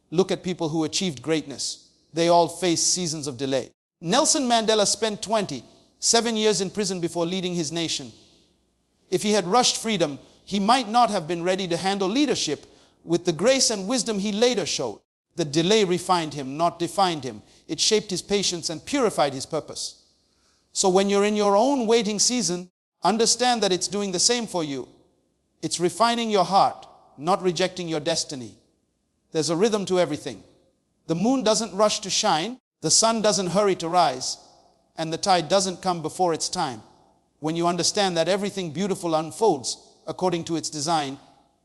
Look at people who achieved greatness. They all faced seasons of delay. Nelson Mandela spent 27 years in prison before leading his nation. If he had rushed freedom, he might not have been ready to handle leadership with the grace and wisdom he later showed. The delay refined him, not defined him. It shaped his patience and purified his purpose. So when you're in your own waiting season, understand that it's doing the same for you. It's refining your heart, not rejecting your destiny. There's a rhythm to everything. The moon doesn't rush to shine, the sun doesn't hurry to rise, and the tide doesn't come before its time. When you understand that everything beautiful unfolds according to its design,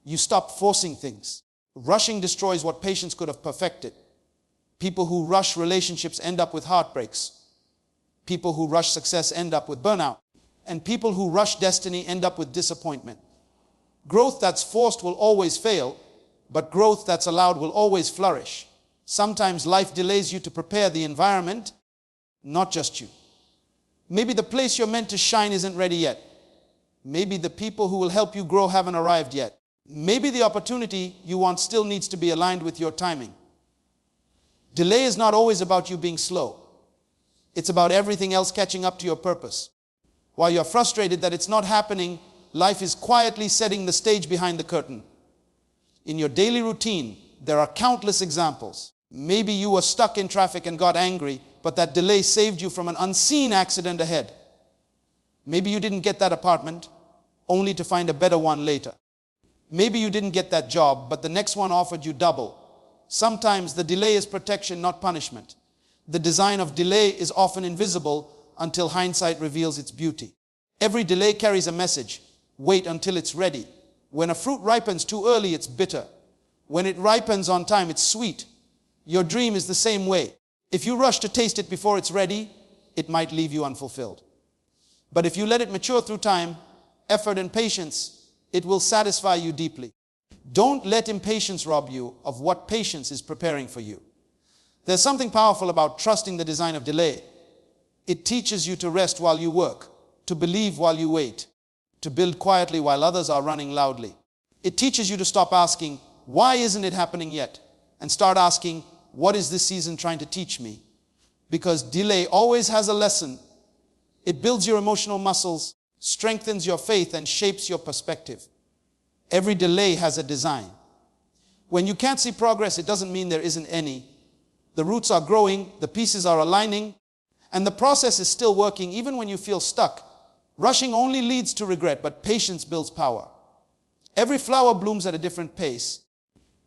you stop forcing things. Rushing destroys what patience could have perfected. People who rush relationships end up with heartbreaks. People who rush success end up with burnout. And people who rush destiny end up with disappointment. Growth that's forced will always fail, but growth that's allowed will always flourish. Sometimes life delays you to prepare the environment, not just you. Maybe the place you're meant to shine isn't ready yet. Maybe the people who will help you grow haven't arrived yet. Maybe the opportunity you want still needs to be aligned with your timing. Delay is not always about you being slow. It's about everything else catching up to your purpose. While you're frustrated that it's not happening, life is quietly setting the stage behind the curtain. In your daily routine, there are countless examples. Maybe you were stuck in traffic and got angry, but that delay saved you from an unseen accident ahead. Maybe you didn't get that apartment, only to find a better one later. Maybe you didn't get that job, but the next one offered you double. Sometimes the delay is protection, not punishment. The design of delay is often invisible until hindsight reveals its beauty. Every delay carries a message. Wait until it's ready. When a fruit ripens too early, it's bitter. When it ripens on time, it's sweet. Your dream is the same way. If you rush to taste it before it's ready, it might leave you unfulfilled. But if you let it mature through time, effort and patience, it will satisfy you deeply. Don't let impatience rob you of what patience is preparing for you. There's something powerful about trusting the design of delay. It teaches you to rest while you work, to believe while you wait, to build quietly while others are running loudly. It teaches you to stop asking, why isn't it happening yet? And start asking, what is this season trying to teach me? Because delay always has a lesson. It builds your emotional muscles, strengthens your faith, and shapes your perspective. Every delay has a design. When you can't see progress, it doesn't mean there isn't any. The roots are growing, the pieces are aligning, and the process is still working even when you feel stuck. Rushing only leads to regret, but patience builds power. Every flower blooms at a different pace,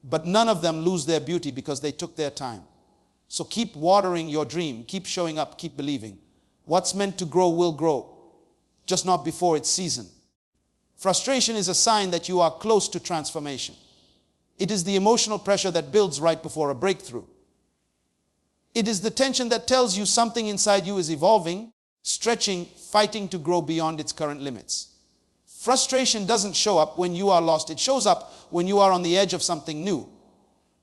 but none of them lose their beauty because they took their time. So keep watering your dream, keep showing up, keep believing. What's meant to grow will grow, just not before its season. Frustration is a sign that you are close to transformation. It is the emotional pressure that builds right before a breakthrough. It is the tension that tells you something inside you is evolving, stretching, fighting to grow beyond its current limits. Frustration doesn't show up when you are lost. It shows up when you are on the edge of something new.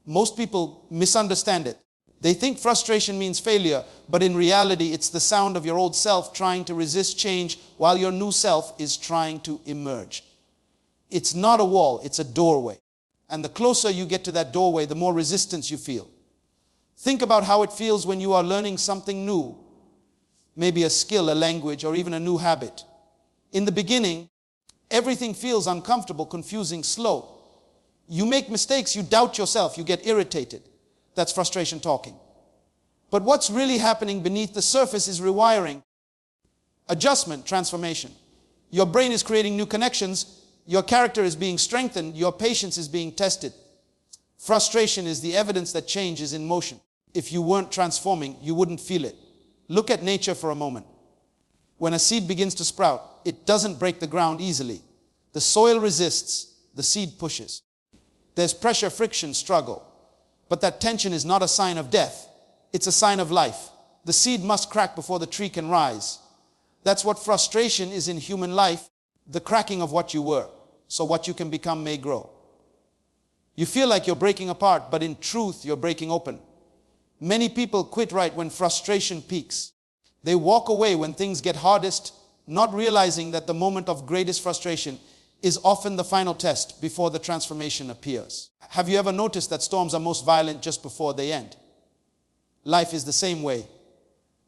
Most people misunderstand it. They think frustration means failure, but in reality, it's the sound of your old self trying to resist change while your new self is trying to emerge. It's not a wall, it's a doorway. And the closer you get to that doorway, the more resistance you feel. Think about how it feels when you are learning something new, maybe a skill, a language, or even a new habit. In the beginning, everything feels uncomfortable, confusing, slow. You make mistakes, you doubt yourself, you get irritated. That's frustration talking. But what's really happening beneath the surface is rewiring. Adjustment, transformation. Your brain is creating new connections. Your character is being strengthened. Your patience is being tested. Frustration is the evidence that change is in motion. If you weren't transforming, you wouldn't feel it. Look at nature for a moment. When a seed begins to sprout, it doesn't break the ground easily. The soil resists, the seed pushes. There's pressure, friction, struggle. But that tension is not a sign of death. It's a sign of life. The seed must crack before the tree can rise. That's what frustration is in human life, the cracking of what you were, so what you can become may grow. You feel like you're breaking apart, but in truth, you're breaking open. Many people quit right when frustration peaks. They walk away when things get hardest, not realizing that the moment of greatest frustration is often the final test before the transformation appears. Have you ever noticed that storms are most violent just before they end? Life is the same way.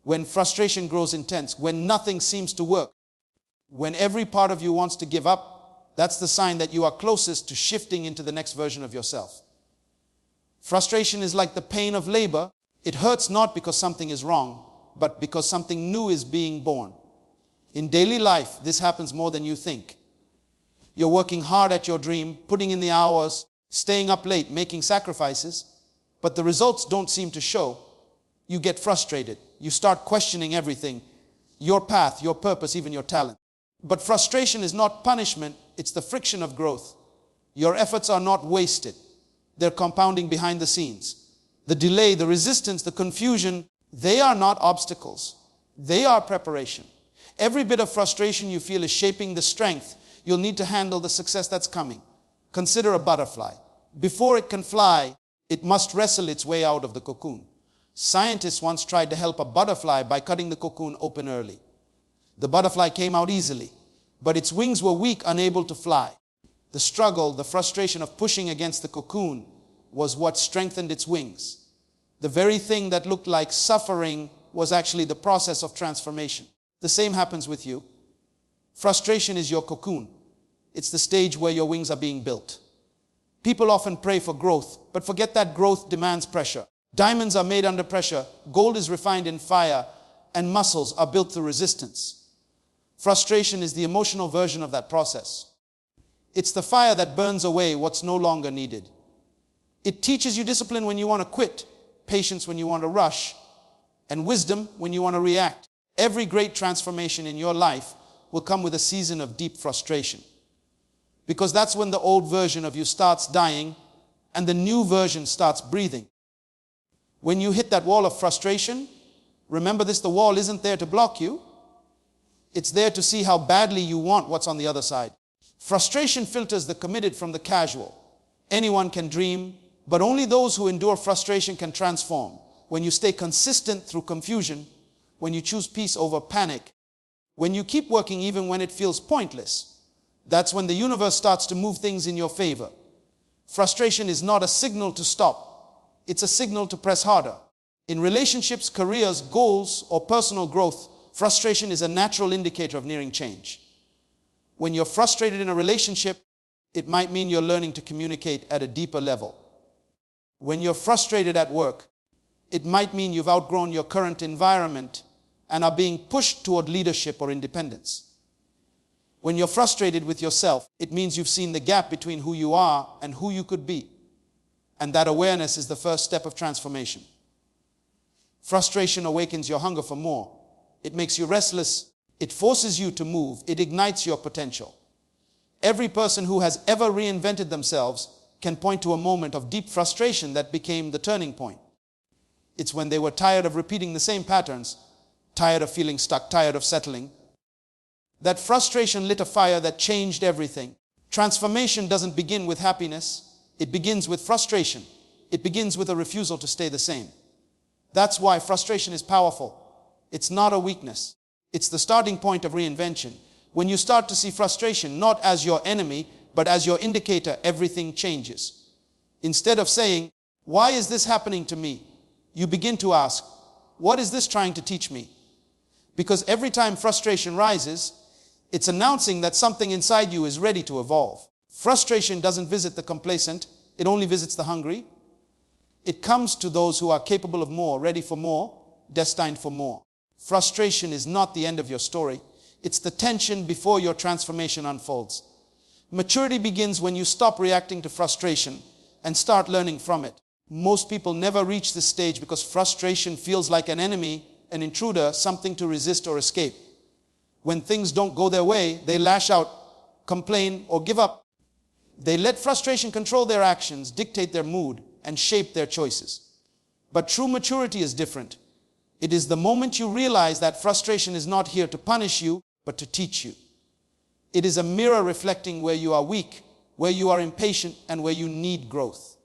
When frustration grows intense, when nothing seems to work, when every part of you wants to give up, that's the sign that you are closest to shifting into the next version of yourself. Frustration is like the pain of labor. It hurts not because something is wrong, but because something new is being born. In daily life, this happens more than you think. You're working hard at your dream, putting in the hours, staying up late, making sacrifices, but the results don't seem to show. You get frustrated. You start questioning everything, your path, your purpose, even your talent. But frustration is not punishment, it's the friction of growth. Your efforts are not wasted. They're compounding behind the scenes. The delay, the resistance, the confusion, they are not obstacles. They are preparation. Every bit of frustration you feel is shaping the strength you'll need to handle the success that's coming. Consider a butterfly. Before it can fly, it must wrestle its way out of the cocoon. Scientists once tried to help a butterfly by cutting the cocoon open early. The butterfly came out easily, but its wings were weak, unable to fly. The struggle, the frustration of pushing against the cocoon was what strengthened its wings. The very thing that looked like suffering was actually the process of transformation. The same happens with you. Frustration is your cocoon. It's the stage where your wings are being built. People often pray for growth, but forget that growth demands pressure. Diamonds are made under pressure, gold is refined in fire, and muscles are built through resistance. Frustration is the emotional version of that process. It's the fire that burns away what's no longer needed. It teaches you discipline when you want to quit, patience when you want to rush, and wisdom when you want to react. Every great transformation in your life will come with a season of deep frustration. Because that's when the old version of you starts dying and the new version starts breathing. When you hit that wall of frustration, remember this, the wall isn't there to block you. It's there to see how badly you want what's on the other side. Frustration filters the committed from the casual. Anyone can dream, but only those who endure frustration can transform. When you stay consistent through confusion, when you choose peace over panic, when you keep working even when it feels pointless, that's when the universe starts to move things in your favor. Frustration is not a signal to stop. It's a signal to press harder. In relationships, careers, goals, or personal growth, frustration is a natural indicator of nearing change. When you're frustrated in a relationship, it might mean you're learning to communicate at a deeper level. When you're frustrated at work, it might mean you've outgrown your current environment and are being pushed toward leadership or independence. When you're frustrated with yourself, it means you've seen the gap between who you are and who you could be. And that awareness is the first step of transformation. Frustration awakens your hunger for more. It makes you restless. It forces you to move. It ignites your potential. Every person who has ever reinvented themselves can point to a moment of deep frustration that became the turning point. It's when they were tired of repeating the same patterns, tired of feeling stuck, tired of settling. That frustration lit a fire that changed everything. Transformation doesn't begin with happiness. It begins with frustration. It begins with a refusal to stay the same. That's why frustration is powerful. It's not a weakness. It's the starting point of reinvention. When you start to see frustration not as your enemy, but as your indicator, everything changes. Instead of saying, "Why is this happening to me?" you begin to ask, "What is this trying to teach me?" Because every time frustration rises, it's announcing that something inside you is ready to evolve. Frustration doesn't visit the complacent, it only visits the hungry. It comes to those who are capable of more, ready for more, destined for more. Frustration is not the end of your story. It's the tension before your transformation unfolds. Maturity begins when you stop reacting to frustration and start learning from it. Most people never reach this stage because frustration feels like an enemy, an intruder, something to resist or escape. When things don't go their way, they lash out, complain, or give up. They let frustration control their actions, dictate their mood, and shape their choices. But true maturity is different. It is the moment you realize that frustration is not here to punish you, but to teach you. It is a mirror reflecting where you are weak, where you are impatient, and where you need growth.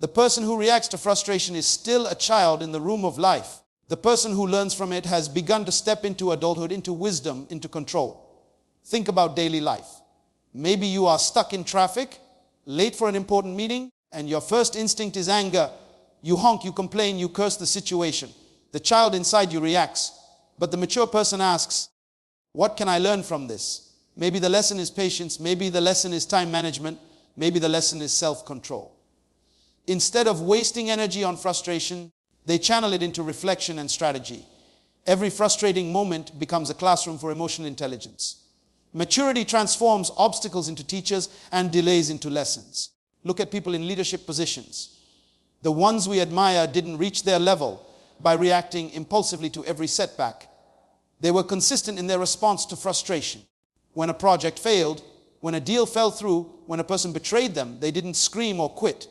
The person who reacts to frustration is still a child in the room of life. The person who learns from it has begun to step into adulthood, into wisdom, into control. Think about daily life. Maybe you are stuck in traffic, late for an important meeting, and your first instinct is anger. You honk, you complain, you curse the situation. The child inside you reacts, but the mature person asks, what can I learn from this? Maybe the lesson is patience, maybe the lesson is time management, maybe the lesson is self-control. Instead of wasting energy on frustration, they channel it into reflection and strategy. Every frustrating moment becomes a classroom for emotional intelligence. Maturity transforms obstacles into teachers and delays into lessons. Look at people in leadership positions. The ones we admire didn't reach their level by reacting impulsively to every setback. They were consistent in their response to frustration. When a project failed, when a deal fell through, when a person betrayed them, they didn't scream or quit.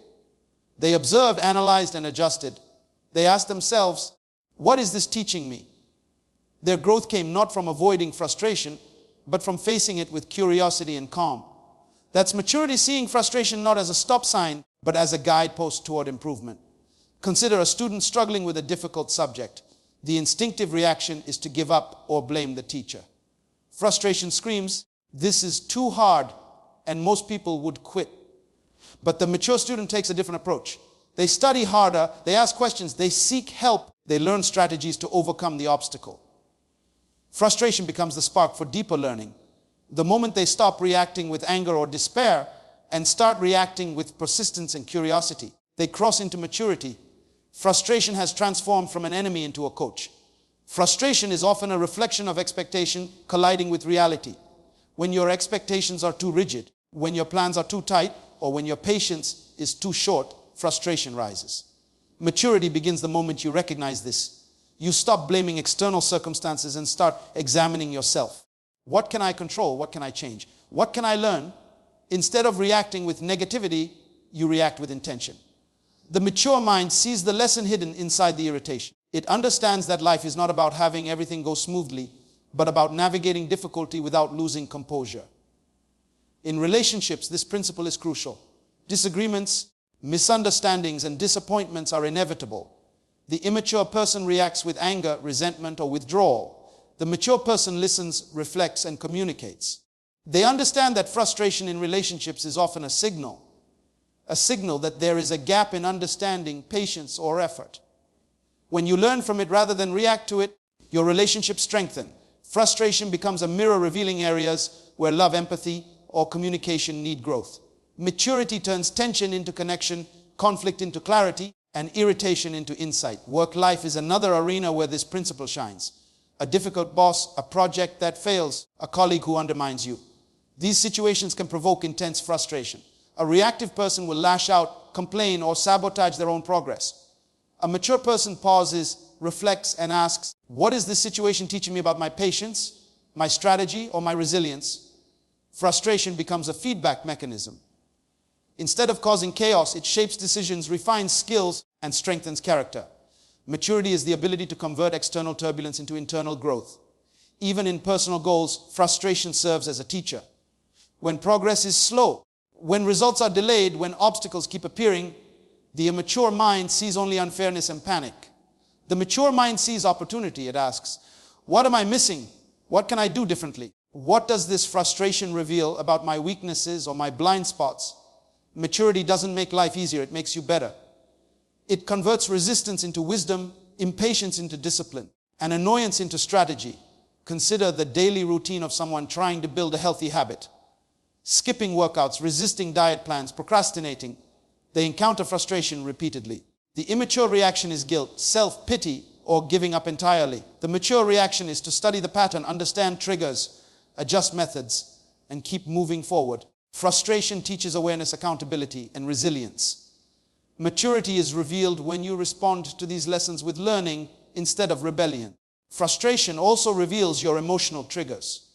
They observed, analyzed, and adjusted. They asked themselves, what is this teaching me? Their growth came not from avoiding frustration, but from facing it with curiosity and calm. That's maturity, seeing frustration not as a stop sign, but as a guidepost toward improvement. Consider a student struggling with a difficult subject. The instinctive reaction is to give up or blame the teacher. Frustration screams, this is too hard, and most people would quit. But the mature student takes a different approach. They study harder, they ask questions, they seek help, they learn strategies to overcome the obstacle. Frustration becomes the spark for deeper learning. The moment they stop reacting with anger or despair and start reacting with persistence and curiosity, they cross into maturity. Frustration has transformed from an enemy into a coach. Frustration is often a reflection of expectation colliding with reality. When your expectations are too rigid, when your plans are too tight, or when your patience is too short, frustration rises. Maturity begins the moment you recognize this. You stop blaming external circumstances and start examining yourself. What can I control? What can I change? What can I learn? Instead of reacting with negativity, you react with intention. The mature mind sees the lesson hidden inside the irritation. It understands that life is not about having everything go smoothly, but about navigating difficulty without losing composure. In relationships, this principle is crucial. Disagreements, misunderstandings, and disappointments are inevitable. The immature person reacts with anger, resentment, or withdrawal. The mature person listens, reflects, and communicates. They understand that frustration in relationships is often a signal that there is a gap in understanding, patience, or effort. When you learn from it rather than react to it, your relationships strengthen. Frustration becomes a mirror revealing areas where love, empathy, or communication need growth. Maturity turns tension into connection, conflict into clarity, and irritation into insight. Work life is another arena where this principle shines. A difficult boss, a project that fails, a colleague who undermines you. These situations can provoke intense frustration. A reactive person will lash out, complain, or sabotage their own progress. A mature person pauses, reflects, and asks, what is this situation teaching me about my patience, my strategy, or my resilience? Frustration becomes a feedback mechanism. Instead of causing chaos, it shapes decisions, refines skills, and strengthens character. Maturity is the ability to convert external turbulence into internal growth. Even in personal goals, frustration serves as a teacher. When progress is slow, when results are delayed, when obstacles keep appearing, the immature mind sees only unfairness and panic. The mature mind sees opportunity. It asks, what am I missing? What can I do differently? What does this frustration reveal about my weaknesses or my blind spots? Maturity doesn't make life easier, it makes you better. It converts resistance into wisdom, impatience into discipline, and annoyance into strategy. Consider the daily routine of someone trying to build a healthy habit. Skipping workouts, resisting diet plans, procrastinating. They encounter frustration repeatedly. The immature reaction is guilt, self-pity, or giving up entirely. The mature reaction is to study the pattern, understand triggers, adjust methods, and keep moving forward. Frustration teaches awareness, accountability, and resilience. Maturity is revealed when you respond to these lessons with learning instead of rebellion. Frustration also reveals your emotional triggers.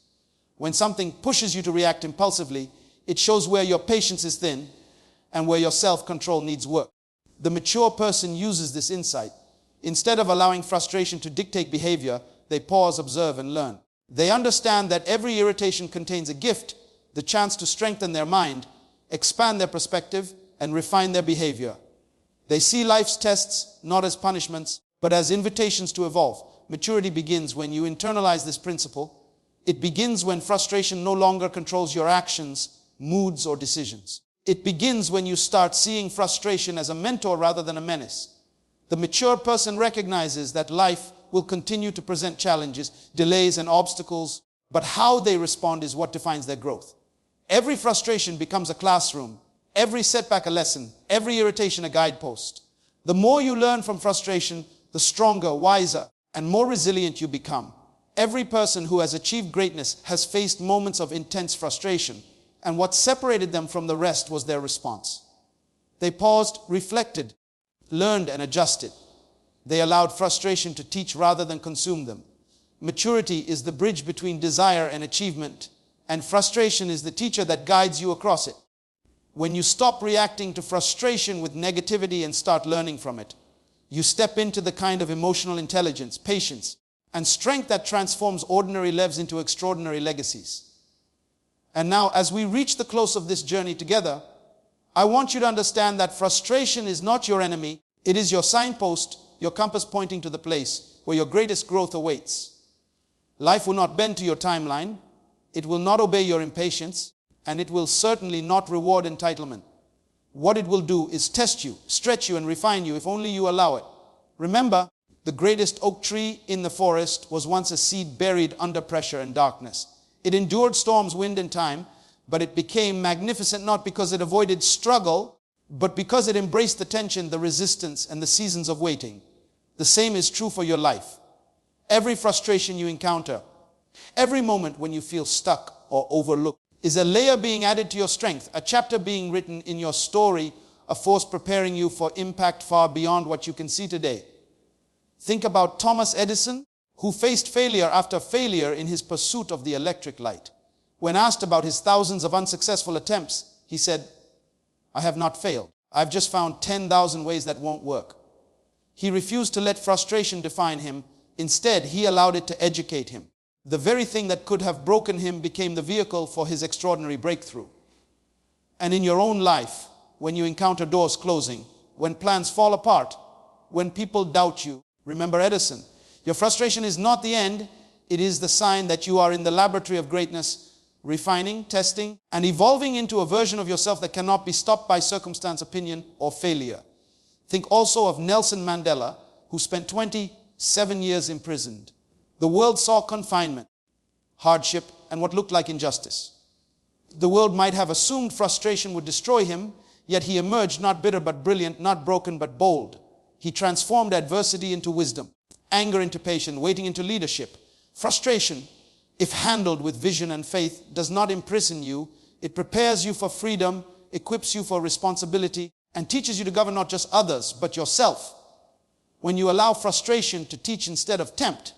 When something pushes you to react impulsively, it shows where your patience is thin and where your self-control needs work. The mature person uses this insight. Instead of allowing frustration to dictate behavior, they pause, observe, and learn. They understand that every irritation contains a gift, the chance to strengthen their mind, expand their perspective, and refine their behavior. They see life's tests not as punishments, but as invitations to evolve. Maturity begins when you internalize this principle. It begins when frustration no longer controls your actions, moods, or decisions. It begins when you start seeing frustration as a mentor rather than a menace. The mature person recognizes that life will continue to present challenges, delays, and obstacles, but how they respond is what defines their growth. Every frustration becomes a classroom, every setback a lesson, every irritation a guidepost. The more you learn from frustration, the stronger, wiser, and more resilient you become. Every person who has achieved greatness has faced moments of intense frustration, and what separated them from the rest was their response. They paused, reflected, learned, and adjusted. They allowed frustration to teach rather than consume them. Maturity is the bridge between desire and achievement, and frustration is the teacher that guides you across it. When you stop reacting to frustration with negativity and start learning from it, you step into the kind of emotional intelligence, patience, and strength that transforms ordinary lives into extraordinary legacies. And now, as we reach the close of this journey together, I want you to understand that frustration is not your enemy. It is your signpost, your compass pointing to the place where your greatest growth awaits. Life will not bend to your timeline. It will not obey your impatience, and it will certainly not reward entitlement. What it will do is test you, stretch you, and refine you if only you allow it. Remember, the greatest oak tree in the forest was once a seed buried under pressure and darkness. It endured storms, wind, and time, but it became magnificent not because it avoided struggle, but because it embraced the tension, the resistance, and the seasons of waiting. The same is true for your life. Every frustration you encounter, every moment when you feel stuck or overlooked, is a layer being added to your strength, a chapter being written in your story, a force preparing you for impact far beyond what you can see today. Think about Thomas Edison, who faced failure after failure in his pursuit of the electric light. When asked about his thousands of unsuccessful attempts, he said, "I have not failed. I've just found 10,000 ways that won't work." He refused to let frustration define him. Instead, he allowed it to educate him. The very thing that could have broken him became the vehicle for his extraordinary breakthrough. And in your own life, when you encounter doors closing, when plans fall apart, when people doubt you, remember Edison. Your frustration is not the end. It is the sign that you are in the laboratory of greatness, refining, testing, and evolving into a version of yourself that cannot be stopped by circumstance, opinion, or failure. Think also of Nelson Mandela, who spent 27 years imprisoned. The world saw confinement, hardship, and what looked like injustice. The world might have assumed frustration would destroy him, yet he emerged not bitter but brilliant, not broken but bold. He transformed adversity into wisdom, anger into patience, waiting into leadership. Frustration, if handled with vision and faith, does not imprison you. It prepares you for freedom, equips you for responsibility, and teaches you to govern not just others, but yourself. When you allow frustration to teach instead of tempt,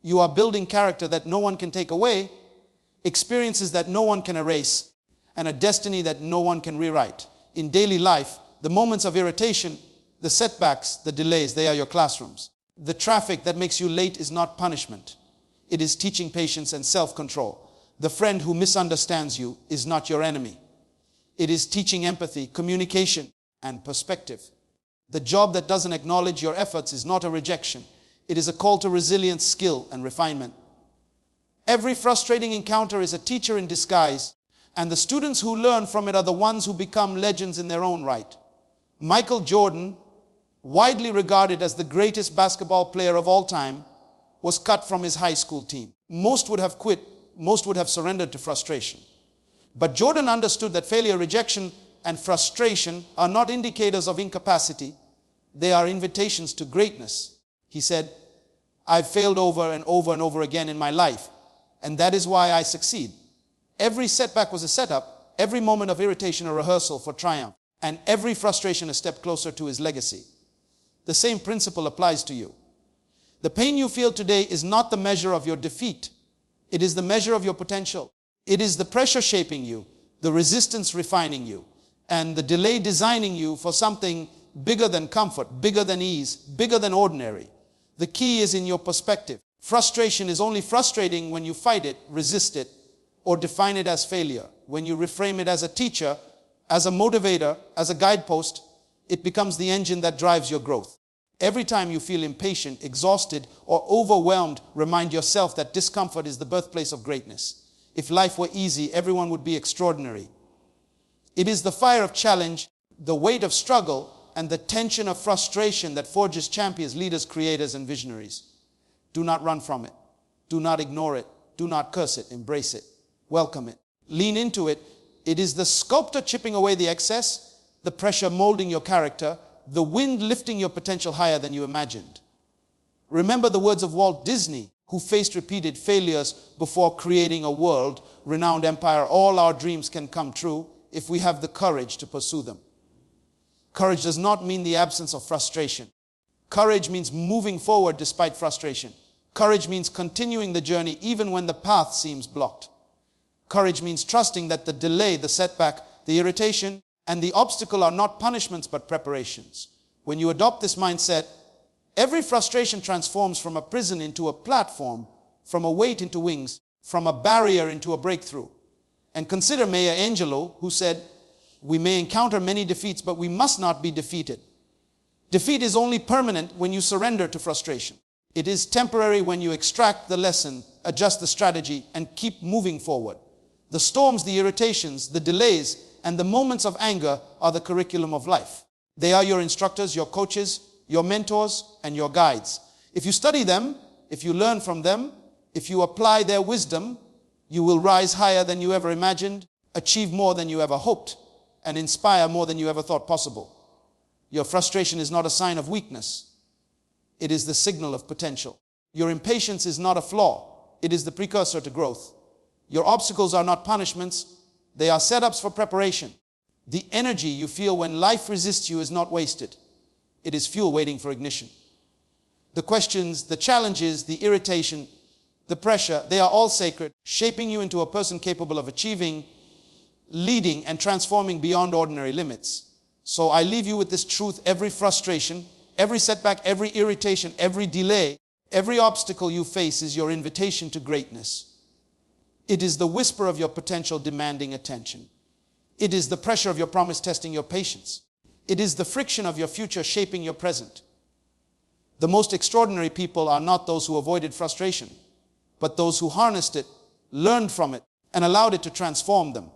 you are building character that no one can take away, experiences that no one can erase, and a destiny that no one can rewrite. In daily life, the moments of irritation, the setbacks, the delays, they are your classrooms. The traffic that makes you late is not punishment. It is teaching patience and self-control. The friend who misunderstands you is not your enemy. It is teaching empathy, communication, and perspective. The job that doesn't acknowledge your efforts is not a rejection. It is a call to resilience, skill, and refinement. Every frustrating encounter is a teacher in disguise, and the students who learn from it are the ones who become legends in their own right. Michael Jordan, widely regarded as the greatest basketball player of all time, was cut from his high school team. Most would have quit. Most would have surrendered to frustration. But Jordan understood that failure, rejection, and frustration are not indicators of incapacity. They are invitations to greatness. He said, "I've failed over and over and over again in my life, And that is why I succeed. Every setback was a setup, every moment of irritation a rehearsal for triumph, and every frustration a step closer to his legacy. The same principle applies to you. The pain you feel today is not the measure of your defeat. It is the measure of your potential. It is the pressure shaping you, the resistance refining you, and the delay designing you for something bigger than comfort, bigger than ease, bigger than ordinary. The key is in your perspective. Frustration is only frustrating when you fight it, resist it, or define it as failure. When you reframe it as a teacher, as a motivator, as a guidepost, it becomes the engine that drives your growth. Every time you feel impatient, exhausted, or overwhelmed, remind yourself that discomfort is the birthplace of greatness. If life were easy, everyone would be extraordinary. It is the fire of challenge, the weight of struggle, and the tension of frustration that forges champions, leaders, creators, and visionaries. Do not run from it. Do not ignore it. Do not curse it. Embrace it. Welcome it. Lean into it. It is the sculptor chipping away the excess, the pressure molding your character, the wind lifting your potential higher than you imagined. Remember the words of Walt Disney, who faced repeated failures before creating a world-renowned empire. All our dreams can come true if we have the courage to pursue them. Courage does not mean the absence of frustration. Courage means moving forward despite frustration. Courage means continuing the journey even when the path seems blocked. Courage means trusting that the delay, the setback, the irritation, and the obstacle are not punishments but preparations. When you adopt this mindset, every frustration transforms from a prison into a platform, from a weight into wings, from a barrier into a breakthrough. And consider Maya Angelou, who said, "We may encounter many defeats, but we must not be defeated." Defeat is only permanent when you surrender to frustration. It is temporary when you extract the lesson, adjust the strategy, and keep moving forward. The storms, the irritations, the delays, and the moments of anger are the curriculum of life. They are your instructors, your coaches, your mentors, and your guides. If you study them, if you learn from them, if you apply their wisdom, you will rise higher than you ever imagined, achieve more than you ever hoped, and inspire more than you ever thought possible. Your frustration is not a sign of weakness. It is the signal of potential. Your impatience is not a flaw. It is the precursor to growth. Your obstacles are not punishments. They are setups for preparation. The energy you feel when life resists you is not wasted. It is fuel waiting for ignition. The questions, the challenges, the irritation, the pressure, they are all sacred, shaping you into a person capable of achieving, leading, and transforming beyond ordinary limits. So I leave you with this truth: every frustration, every setback, every irritation, every delay, every obstacle you face is your invitation to greatness. It is the whisper of your potential demanding attention. It is the pressure of your promise testing your patience. It is the friction of your future shaping your present. The most extraordinary people are not those who avoided frustration, but those who harnessed it, learned from it, and allowed it to transform them.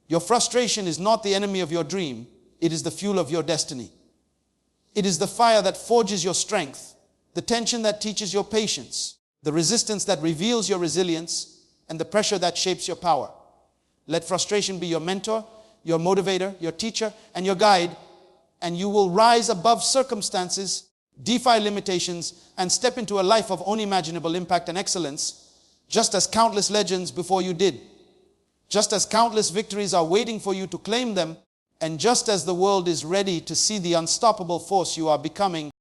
Your frustration is not the enemy of your dream. It is the fuel of your destiny. It is the fire that forges your strength, the tension that teaches your patience, the resistance that reveals your resilience, and the pressure that shapes your power. Let frustration be your mentor, your motivator, your teacher, and your guide, and you will rise above circumstances, defy limitations, and step into a life of unimaginable impact and excellence, just as countless legends before you did. Just as countless victories are waiting for you to claim them, and just as the world is ready to see the unstoppable force you are becoming,